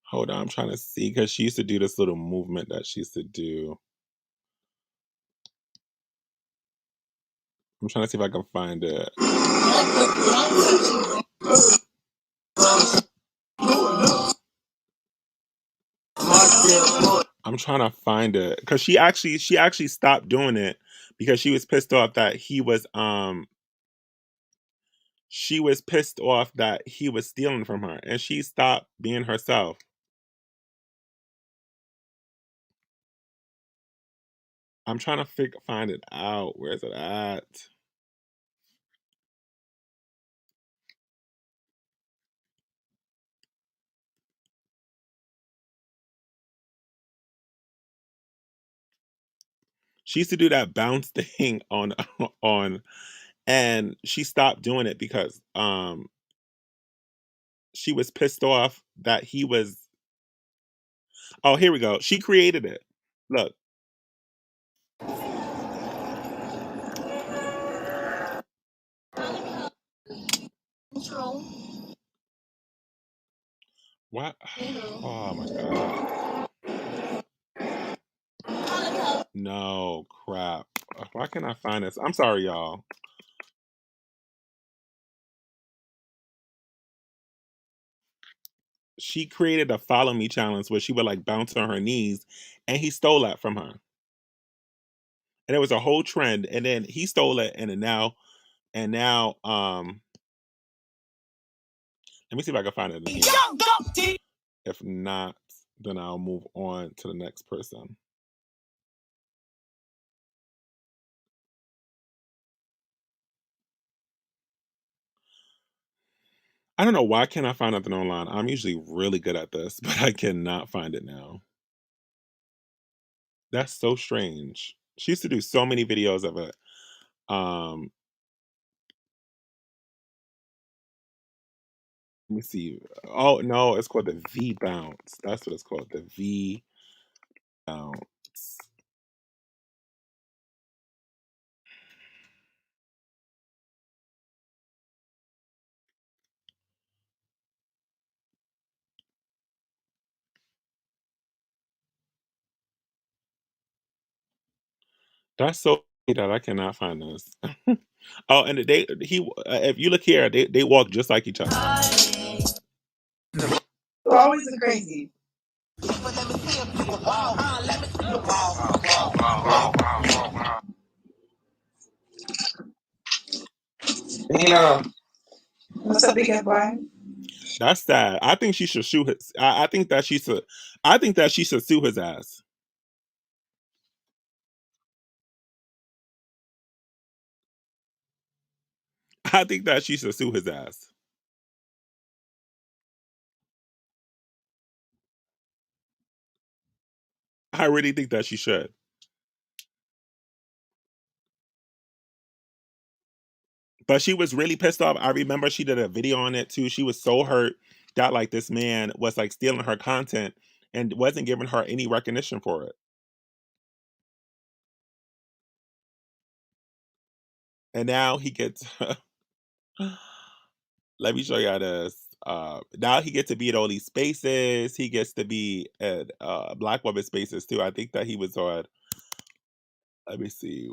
Hold on, I'm trying to see because she used to do this little movement that she used to do. I'm trying to see if I can find it. I'm trying to find it because she actually stopped doing it because she was pissed off that he was stealing from her, and she stopped being herself. I'm trying to find it out. Where is it at? She used to do that bounce thing on, and she stopped doing it because she was pissed off that he was. Oh, here we go. She created it. Look. What? Oh my god. No crap. Why can't I find this? I'm sorry, y'all. She created a follow me challenge where she would like bounce on her knees, and he stole that from her. And it was a whole trend, and then he stole it, and now let me see if I can find it in here. If not, then I'll move on to the next person. I don't know why can't I find nothing online. I'm usually really good at this, but I cannot find it now. That's so strange. She used to do so many videos of it. Um, let me see. Oh no, it's called the V bounce. That's what it's called. The V bounce. That's so that I cannot find this. Oh, and if you look here, they walk just like each other. always a crazy. What's up, big head boy? That's sad. I think she should sue his. I think that she should. I think that she should sue his ass. I think that she should sue his ass. I really think that she should. But she was really pissed off. I remember she did a video on it too. She was so hurt that like this man was like stealing her content and wasn't giving her any recognition for it. And now he gets let me show y'all this. Now he gets to be at all these spaces. He gets to be at Black women spaces too. I think that he was on, let me see,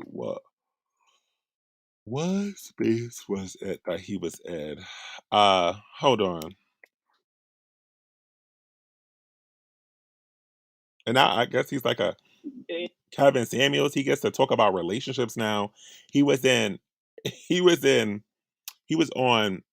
what space was it that he was in? Hold on. And now I guess he's like a Kevin Samuels. He gets to talk about relationships now. He was in he was in he was on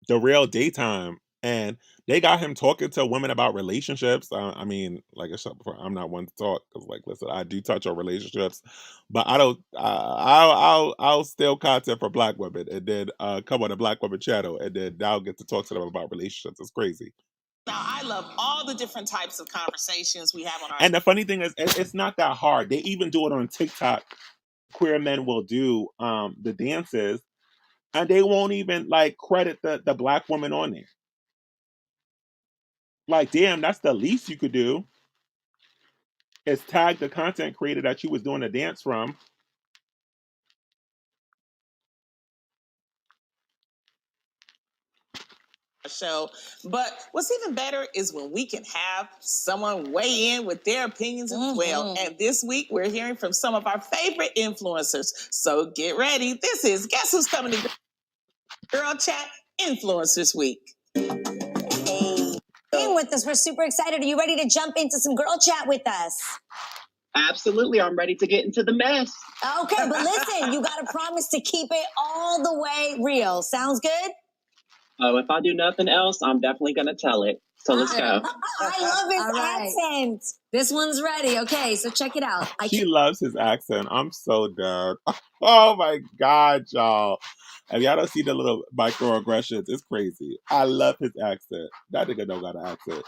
The Real Daytime, and they got him talking to women about relationships. I mean, like I said before, I'm not one to talk because, like, listen, I do touch on relationships, but I don't. I'll steal content for Black women and then come on a Black women channel and then now get to talk to them about relationships. It's crazy. Now, I love all the different types of conversations we have on our. And the funny thing is, it's not that hard. They even do it on TikTok. Queer men will do the dances, and they won't even like credit the Black woman on there. Like, damn, that's the least you could do is tag the content creator that you was doing the dance from. Show, but what's even better is when we can have someone weigh in with their opinions as well. And this week we're hearing from some of our favorite influencers, so get ready. This is Guess Who's Coming to Girl Chat Influencers Week. Being with us, we're super excited. Are you ready to jump into some girl chat with us? Absolutely, I'm ready to get into the mess. Okay, but listen, you got to promise to keep it all the way real. Sounds good? Oh, if I do nothing else, I'm definitely going to tell it. So let's go. I love his accent. This one's ready. Okay, so check it out. She loves his accent. I'm so dead. Oh my God, y'all. If y'all don't see the little microaggressions, it's crazy. I love his accent. That nigga don't got an accent.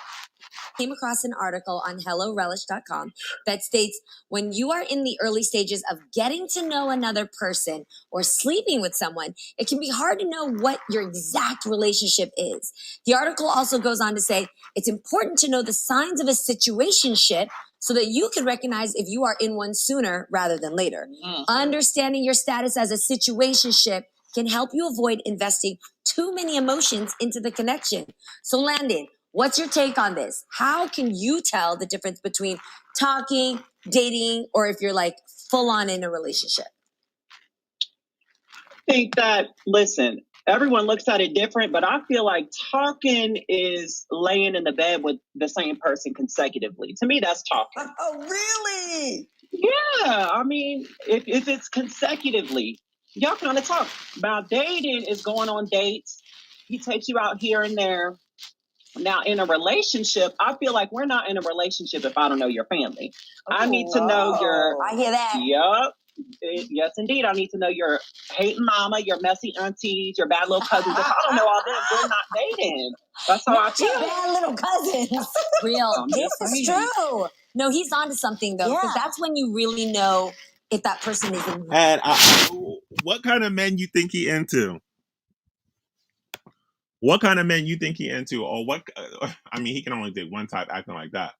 Came across an article on HelloRelish.com that states when you are in the early stages of getting to know another person or sleeping with someone, it can be hard to know what your exact relationship is. The article also goes on to say it's important to know the signs of a situationship so that you can recognize if you are in one sooner rather than later. Understanding your status as a situationship can help you avoid investing too many emotions into the connection. So Landon, what's your take on this? How can you tell the difference between talking, dating, or if you're like full on in a relationship? I think that, listen, everyone looks at it different, but I feel like talking is laying in the bed with the same person consecutively. To me, that's talking. Oh, really? Yeah, I mean, if it's consecutively, y'all kind of talk. About dating is going on dates. He takes you out here and there. Now, in a relationship, I feel like we're not in a relationship if I don't know your family. I need to know your. I hear that. Yup. Yes, indeed. I need to know your hating mama, your messy aunties, your bad little cousins. If I don't know all this, we're not dating. That's how I feel. Bad little cousins. Real. This is true. No, he's onto something though, because that's when you really know if that person is in. And what kind of men you think he into? What kind of men you think he into? Or what? I mean, he can only date one type acting like that.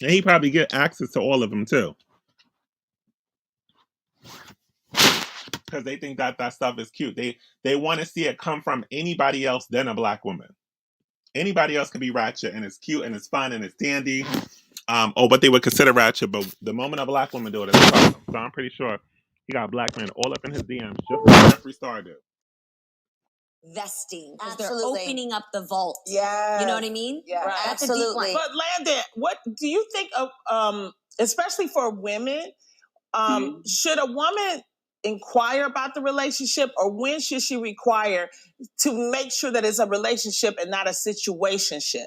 And he probably get access to all of them too. Because they think that stuff is cute. They want to see it come from anybody else than a Black woman. Anybody else can be ratchet and it's cute and it's fun and it's dandy. Or what they would consider ratchet, but the moment a Black woman do it, it's awesome. So I'm pretty sure he got Black men all up in his DMs, just like Jeffree Star did. Vesting, because they're Absolutely. opening up the vault. Yeah. You know what I mean? Yeah, Right. That's a deep one. Absolutely. But Landon, what do you think of, especially for women, should a woman inquire about the relationship, or when should she require to make sure that it's a relationship and not a situationship?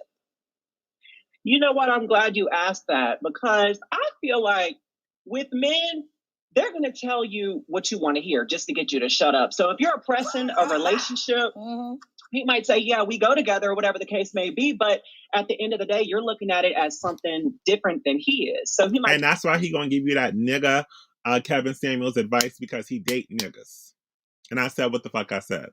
You know what? I'm glad you asked that, because I feel like with men, they're going to tell you what you want to hear just to get you to shut up. So if you're pressing a relationship, He might say, yeah, we go together or whatever the case may be, but at the end of the day, you're looking at it as something different than he is. So he might. And that's why he gonna give you that nigga Kevin Samuels advice, because he date niggas. And I said what the fuck I said.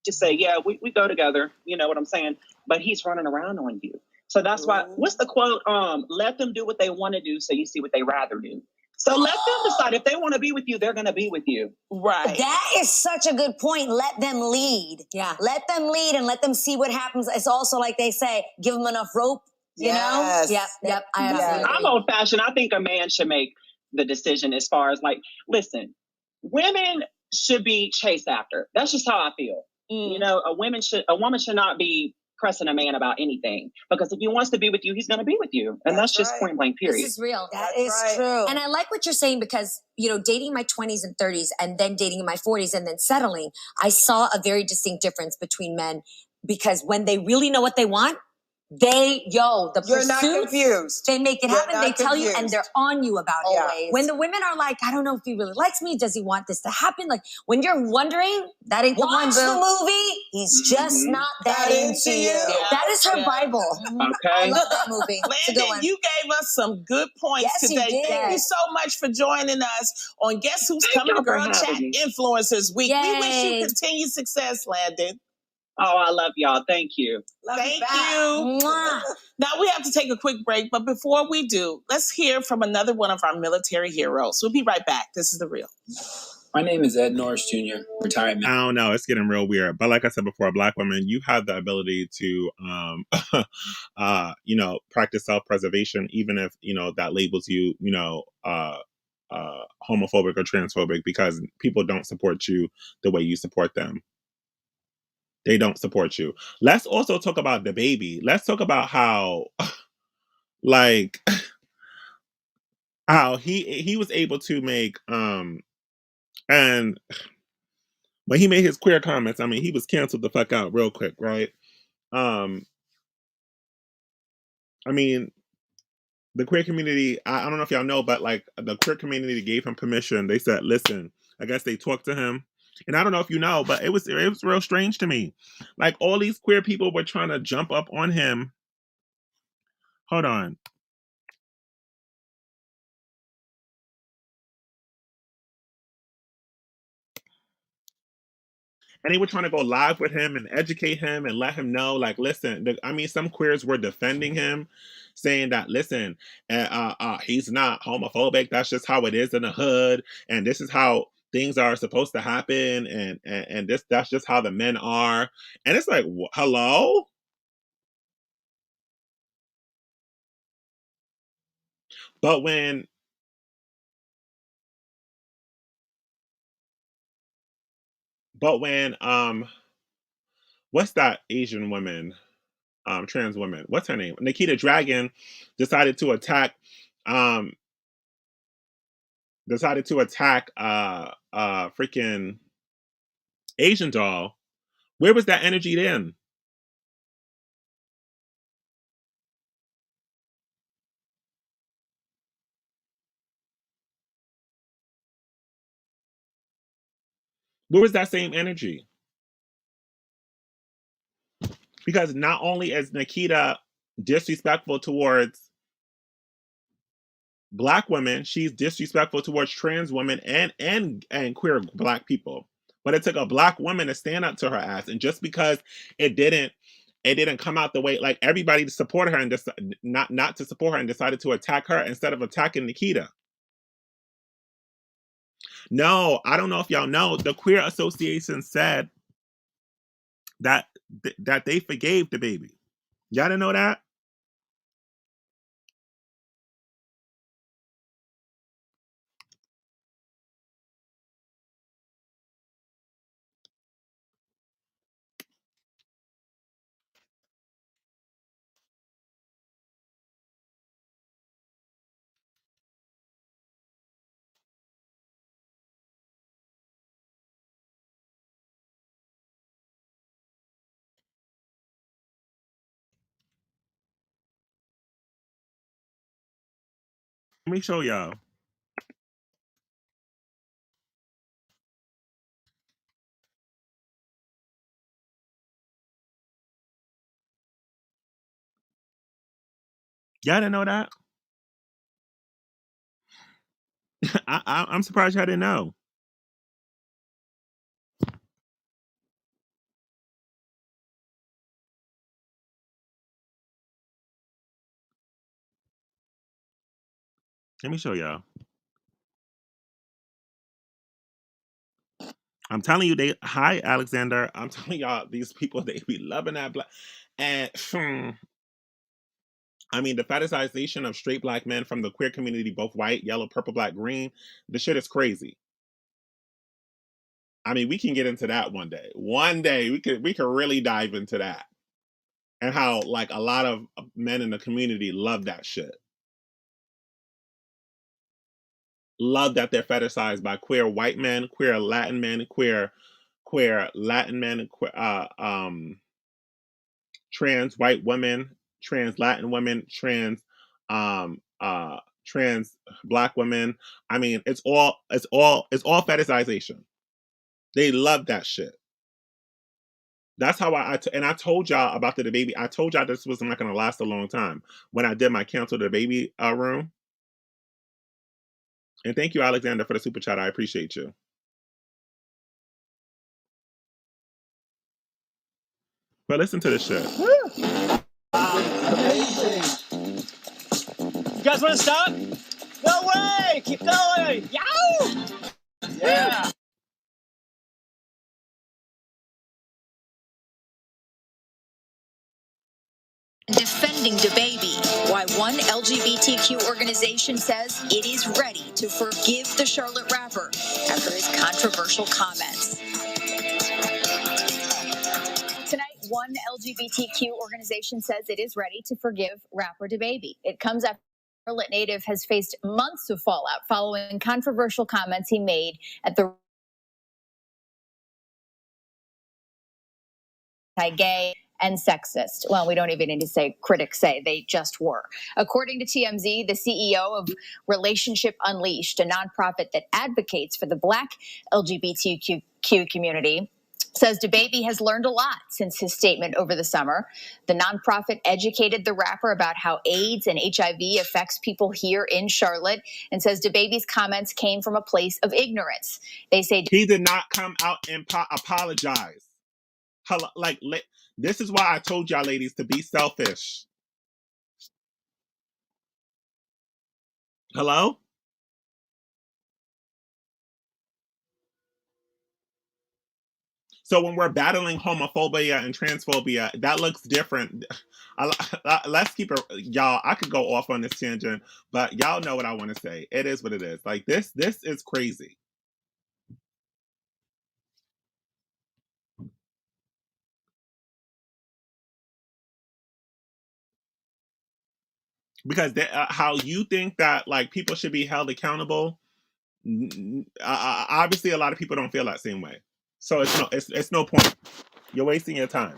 Just say, yeah, we go together. You know what I'm saying? But he's running around on you. So that's why, what's the quote? Let them do what they want to do so you see what they rather do. So let them decide. If they want to be with you, they're going to be with you. Right. That is such a good point. Let them lead. Yeah. Let them lead and let them see what happens. It's also like they say, give them enough rope, you know? Yep. I absolutely agree. I'm old fashioned. I think a man should make the decision as far as like, listen, women should be chased after. That's just how I feel. You know, a woman should not be pressing a man about anything, because if he wants to be with you, he's going to be with you, and that's just point blank. Period. This is real. That is true. And I like what you're saying, because, you know, dating in my 20s and 30s and then dating in my 40s and then settling, I saw a very distinct difference between men, because when they really know what they want, You're pursuits, not confused. they make it You're happen. not They tell you, and confused. they're on you about Yeah. it. When the women are like, I don't know if he really likes me. Does he want this to happen? Like, when you're wondering, that ain't the one, Watch boo. the movie. He's just not that into you. That is her Bible. I Okay. love that movie. It's a good Landon, one. you gave us some good points Yes, you today. did. Thank you so much for joining us on Guess Who's Thank Coming to y'all for Girl Chat having me. Influencers Week. We wish you Yay. continued success, Landon. Oh, I love y'all. Thank you. Thank you. Mwah. Now we have to take a quick break, but before we do, let's hear from another one of our military heroes. We'll be right back. This is The Real. My name is Ed Norris Jr., retired I don't know. It's getting real weird. But like I said before, Black women, you have the ability to, you know, practice self-preservation, even if, you know, that labels you, you know, homophobic or transphobic, because people don't support you the way you support them. They don't support you. Let's also talk about the baby. Let's talk about how, like, how he was able to make, and when he made his queer comments, I mean, he was canceled the fuck out real quick, right? Um, I mean, the queer community, I don't know if y'all know, but like the queer community gave him permission. They said, listen, I guess they talked to him. And I don't know if you know, but it was real strange to me. Like all these queer people were trying to jump up on him. Hold on. And they were trying to go live with him and educate him and let him know, like, listen, I mean, some queers were defending him, saying that, listen, he's not homophobic. That's just how it is in the hood. And this is how things are supposed to happen. And that's just how the men are. And it's like, hello? But when, what's that Asian woman? Trans woman. What's her name? Nikita Dragon decided to attack um freaking Asian doll. Where was that energy then? Where was that same energy? Because not only is Nikita disrespectful towards Black women, she's disrespectful towards trans women and queer Black people. But it took a Black woman to stand up to her ass, and just because it didn't come out the way, like, everybody supported her and not to support her and decided to attack her instead of attacking Nikita. No, I don't know if y'all know, the Queer Association said that that they forgave the baby. Y'all didn't know that? Let me show y'all. Y'all didn't know that? I'm surprised y'all didn't know. Let me show y'all. I'm telling you, hi Alexander. I'm telling y'all, these people, they be loving that black. And I mean, the fetishization of straight black men from the queer community, both white, yellow, purple, black, green, the shit is crazy. I mean, we can get into that one day. One day we could really dive into that. And how like a lot of men in the community love that shit. Love that they're fetishized by queer white men, queer Latin men, queer Latin men, trans white women, trans Latin women, um trans black women. I mean, it's all fetishization. They love that shit. That's how and I told y'all about the baby. I told y'all this was not going to last a long time when I did my cancel the baby room. And thank you, Alexander, for the super chat. I appreciate you. But listen to this shit. Amazing. You guys want to stop? No way! Keep going! Yow! Yeah! Defending DaBaby, why one LGBTQ organization says it is ready to forgive the Charlotte rapper after his controversial comments. Tonight, one LGBTQ organization says it is ready to forgive rapper DaBaby. It comes after Charlotte native has faced months of fallout following controversial comments he made at the anti-gay and sexist. Well, we don't even need to say critics say, they just were. According to TMZ, the CEO of Relationship Unleashed, a nonprofit that advocates for the Black LGBTQ community, says DaBaby has learned a lot since his statement over the summer. The nonprofit educated the rapper about how AIDS and HIV affects people here in Charlotte, and says DaBaby's comments came from a place of ignorance. They say he did not come out and apologize. Like, this is why I told y'all ladies to be selfish. Hello? So when we're battling homophobia and transphobia, that looks different. Let's keep it, y'all. I could go off on this tangent, but y'all know what I want to say. It is what it is. Like this is crazy. Because how you think that like people should be held accountable, obviously a lot of people don't feel that same way. So it's no point. You're wasting your time.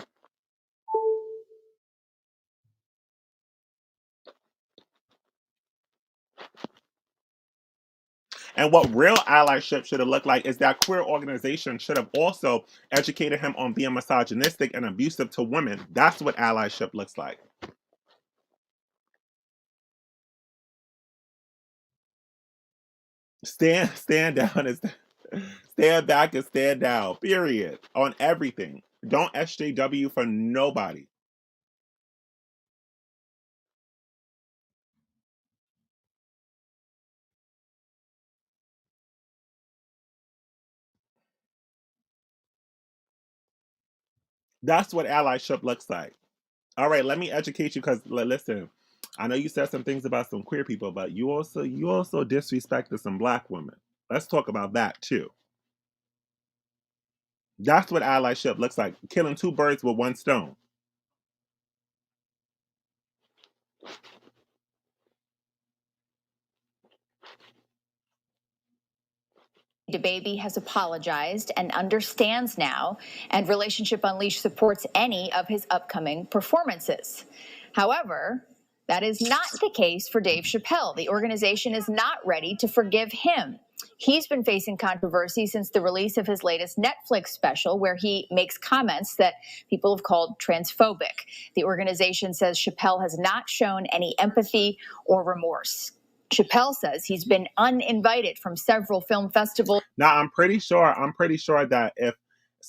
And what real allyship should have looked like is that queer organization should have also educated him on being misogynistic and abusive to women. That's what allyship looks like. Stand down and stand back and stand down. Period. On everything. Don't SJW for nobody. That's what allyship looks like. All right, let me educate you because listen, I know you said some things about some queer people, but you also disrespected some black women. Let's talk about that too. That's what allyship looks like. Killing two birds with one stone. DaBaby has apologized and understands now, and Relationship Unleashed supports any of his upcoming performances. However, that is not the case for Dave Chappelle. The organization is not ready to forgive him. He's been facing controversy since the release of his latest Netflix special, where he makes comments that people have called transphobic. The organization says Chappelle has not shown any empathy or remorse. Chappelle says he's been uninvited from several film festivals. Now, I'm pretty sure that if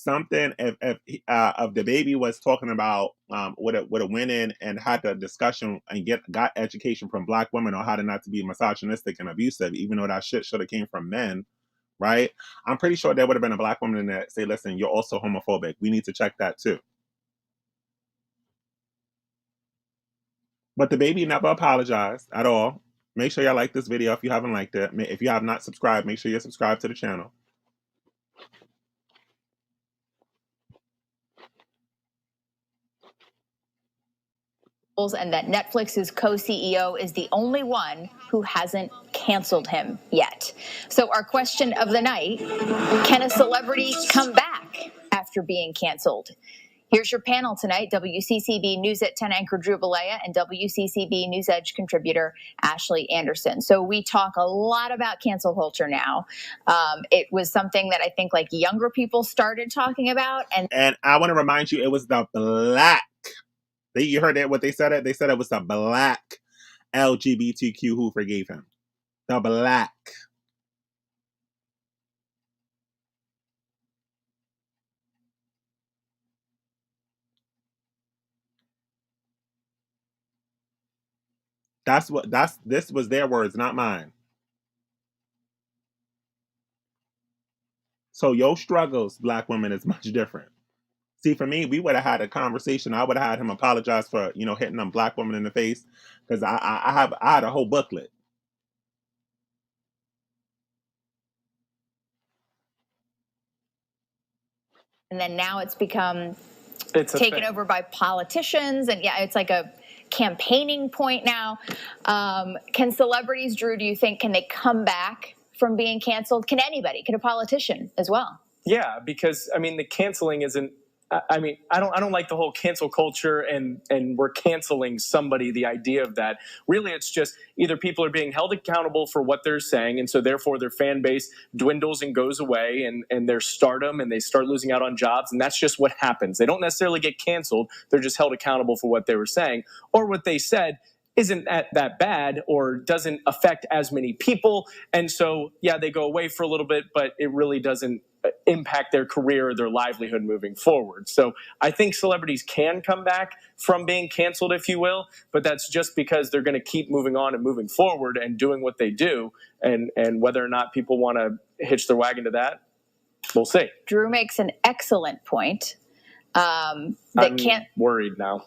the baby was talking about would have went in and had the discussion and got education from black women on how to not to be misogynistic and abusive, even though that shit should have came from men, right? I'm pretty sure there would have been a black woman in there that say, listen, you're also homophobic. We need to check that too. But the baby never apologized at all. Make sure y'all like this video if you haven't liked it. If you have not subscribed, make sure you're subscribed to the channel. And that Netflix's co-CEO is the only one who hasn't canceled him yet. So our question of the night, can a celebrity come back after being canceled? Here's your panel tonight, WCCB News at 10 anchor Drew Balea and WCCB News Edge contributor Ashley Anderson. So we talk a lot about cancel culture now. It was something that I think like younger people started talking about. And I want to remind you, it was the black. You heard that what they said? They said it was the black LGBTQ who forgave him. The black. This was their words, not mine. So your struggles, black women, is much different. See, for me, we would have had a conversation. I would have had him apologize for, hitting them black women in the face, because I had a whole booklet. And then now it's become taken over by politicians, and yeah, it's like a campaigning point now. Can celebrities, Drew, do you think, can they come back from being canceled? Can anybody? Can a politician as well? Yeah, because the canceling isn't. I don't like the whole cancel culture and we're canceling somebody, the idea of that. Really, it's just either people are being held accountable for what they're saying, and so therefore their fan base dwindles and goes away, and their stardom, and they start losing out on jobs, and that's just what happens. They don't necessarily get canceled. They're just held accountable for what they were saying, or what they said isn't that bad or doesn't affect as many people. And so, yeah, they go away for a little bit, but it really doesn't impact their career or their livelihood moving forward. So I think celebrities can come back from being canceled, if you will, but that's just because they're going to keep moving on and moving forward and doing what they do. And whether or not people want to hitch their wagon to that, we'll see. Drew makes an excellent point. I'm worried now.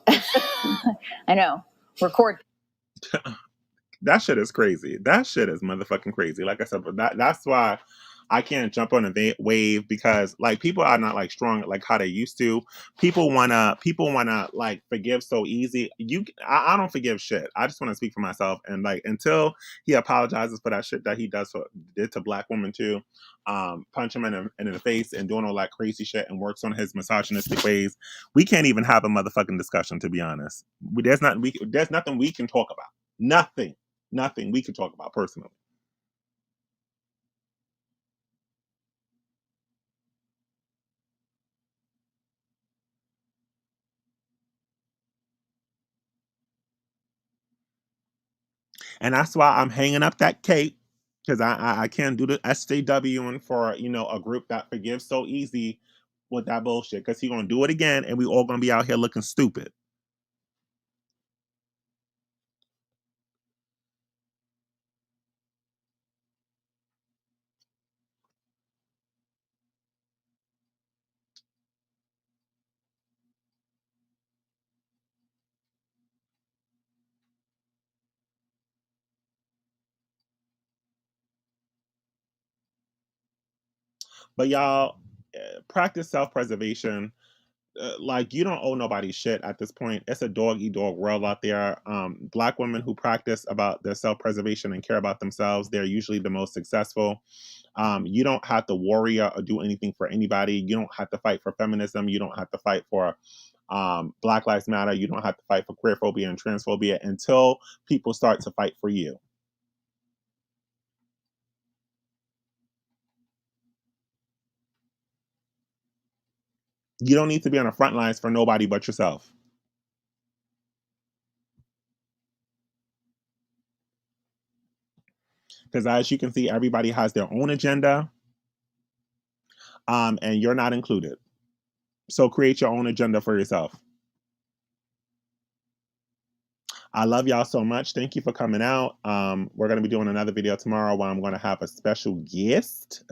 I know. Record. That shit is crazy. That shit is motherfucking crazy. Like I said, but that's why I can't jump on a wave, because like people are not like strong like how they used to. People wanna like forgive so easy. I don't forgive shit. I just want to speak for myself, and like until he apologizes for that shit that he did to black women too, punch him in the face and doing all that crazy shit and works on his misogynistic ways, we can't even have a motherfucking discussion, to be honest. There's nothing we can talk about. Nothing we can talk about personally. And that's why I'm hanging up that cape, because I can't do the SJWing for, a group that forgives so easy with that bullshit, because he's going to do it again and we all going to be out here looking stupid. But y'all, practice self-preservation. Like, you don't owe nobody shit at this point. It's a dog-eat-dog world out there. Black women who practice about their self-preservation and care about themselves, they're usually the most successful. You don't have to worry or do anything for anybody. You don't have to fight for feminism. You don't have to fight for Black Lives Matter. You don't have to fight for queerphobia and transphobia until people start to fight for you. You don't need to be on the front lines for nobody but yourself. Because as you can see, everybody has their own agenda, and you're not included. So create your own agenda for yourself. I love y'all so much. Thank you for coming out. We're going to be doing another video tomorrow where I'm going to have a special guest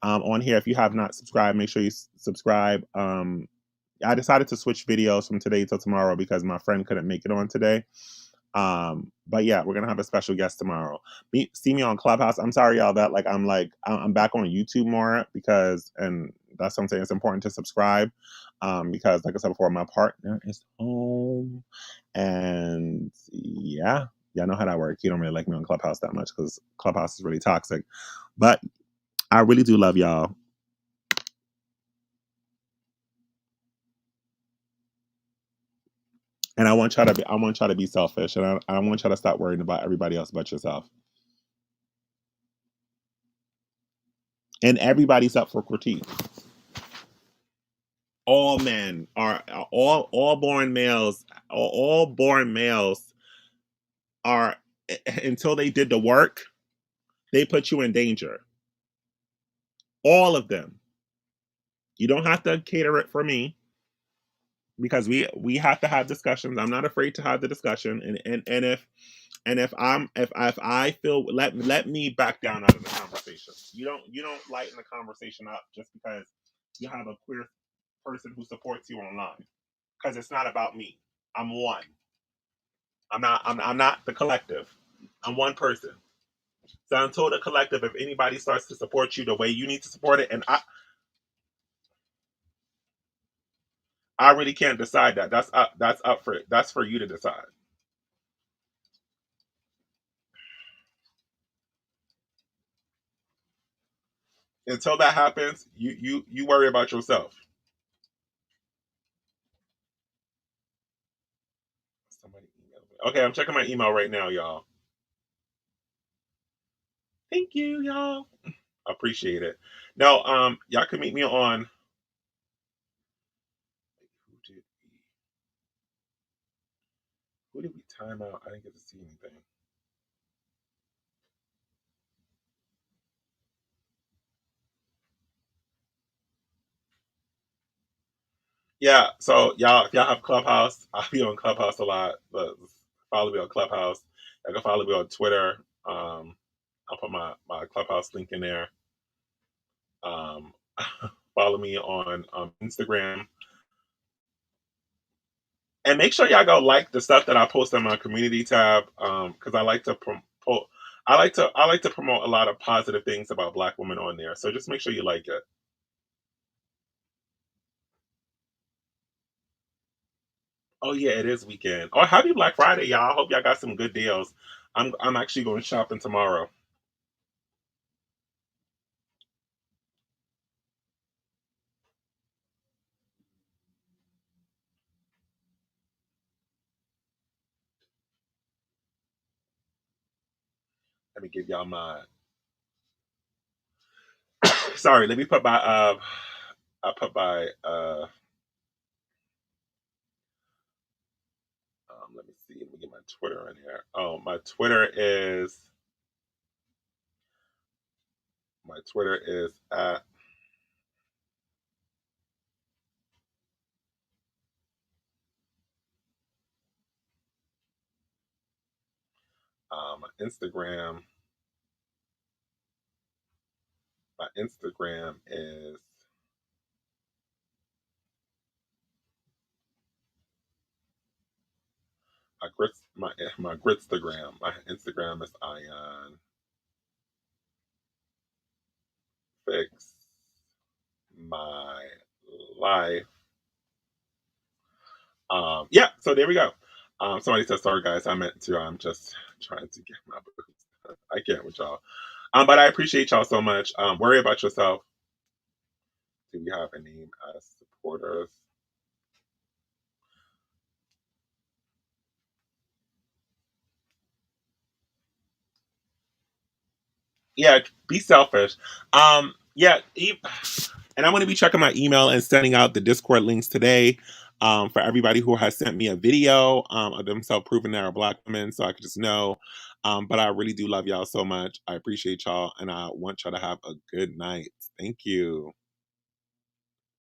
on here. If you have not subscribed, make sure you subscribe. I decided to switch videos from today till tomorrow because my friend couldn't make it on today. But yeah, we're gonna have a special guest tomorrow. See me on Clubhouse. I'm sorry, y'all, that I'm back on YouTube more because, and that's what I'm saying, it's important to subscribe. Because like I said before, my partner is home, and yeah, y'all know how that works. You don't really like me on Clubhouse that much because Clubhouse is really toxic. But I really do love y'all. And I want y'all to be selfish, and I want y'all to stop worrying about everybody else but yourself. And everybody's up for critique. All men are all born males. All born males are, until they did the work, they put you in danger. All of them. You don't have to cater it for me, because we have to have discussions. I'm not afraid to have the discussion, and if I feel, let me back down out of the conversation. You don't lighten the conversation up just because you have a queer person who supports you online, because it's not about me. I'm one. I'm not the collective. I'm one person. So until the collective, if anybody starts to support you the way you need to support it, and I really can't decide that. That's for you to decide. Until that happens, you worry about yourself. Somebody emailed me. Okay, I'm checking my email right now, y'all. Thank you, y'all. I appreciate it. Now, y'all can meet me on. Who did we time out? I didn't get to see anything. Yeah, so y'all, if y'all have Clubhouse, I'll be on Clubhouse a lot. But follow me on Clubhouse. You can follow me on Twitter. I'll put my Clubhouse link in there. Follow me on Instagram. And make sure y'all go like the stuff that I post on my community tab, because I like to promote. I like to promote a lot of positive things about Black women on there. So just make sure you like it. Oh yeah, it is weekend. Oh, happy Black Friday, y'all. I hope y'all got some good deals. I'm actually going shopping tomorrow. Let me give y'all my. Sorry, let me put my. I put my. Let me see. Let me get my Twitter in here. Oh, my Twitter is. My Twitter is at. My Instagram. My Instagram is. My Gritstagram. My Instagram is Ion Fix My Life. Yeah, so there we go. Somebody said sorry guys, I meant to. I'm just trying to get my boots. I can't with y'all. But I appreciate y'all so much. Worry about yourself. Do we have a name as supporters? Yeah, be selfish. Yeah, And I'm going to be checking my email and sending out the Discord links today for everybody who has sent me a video of themselves proving they're a Black woman, so I can just know. But I really do love y'all so much. I appreciate y'all, and I want y'all to have a good night. Thank you.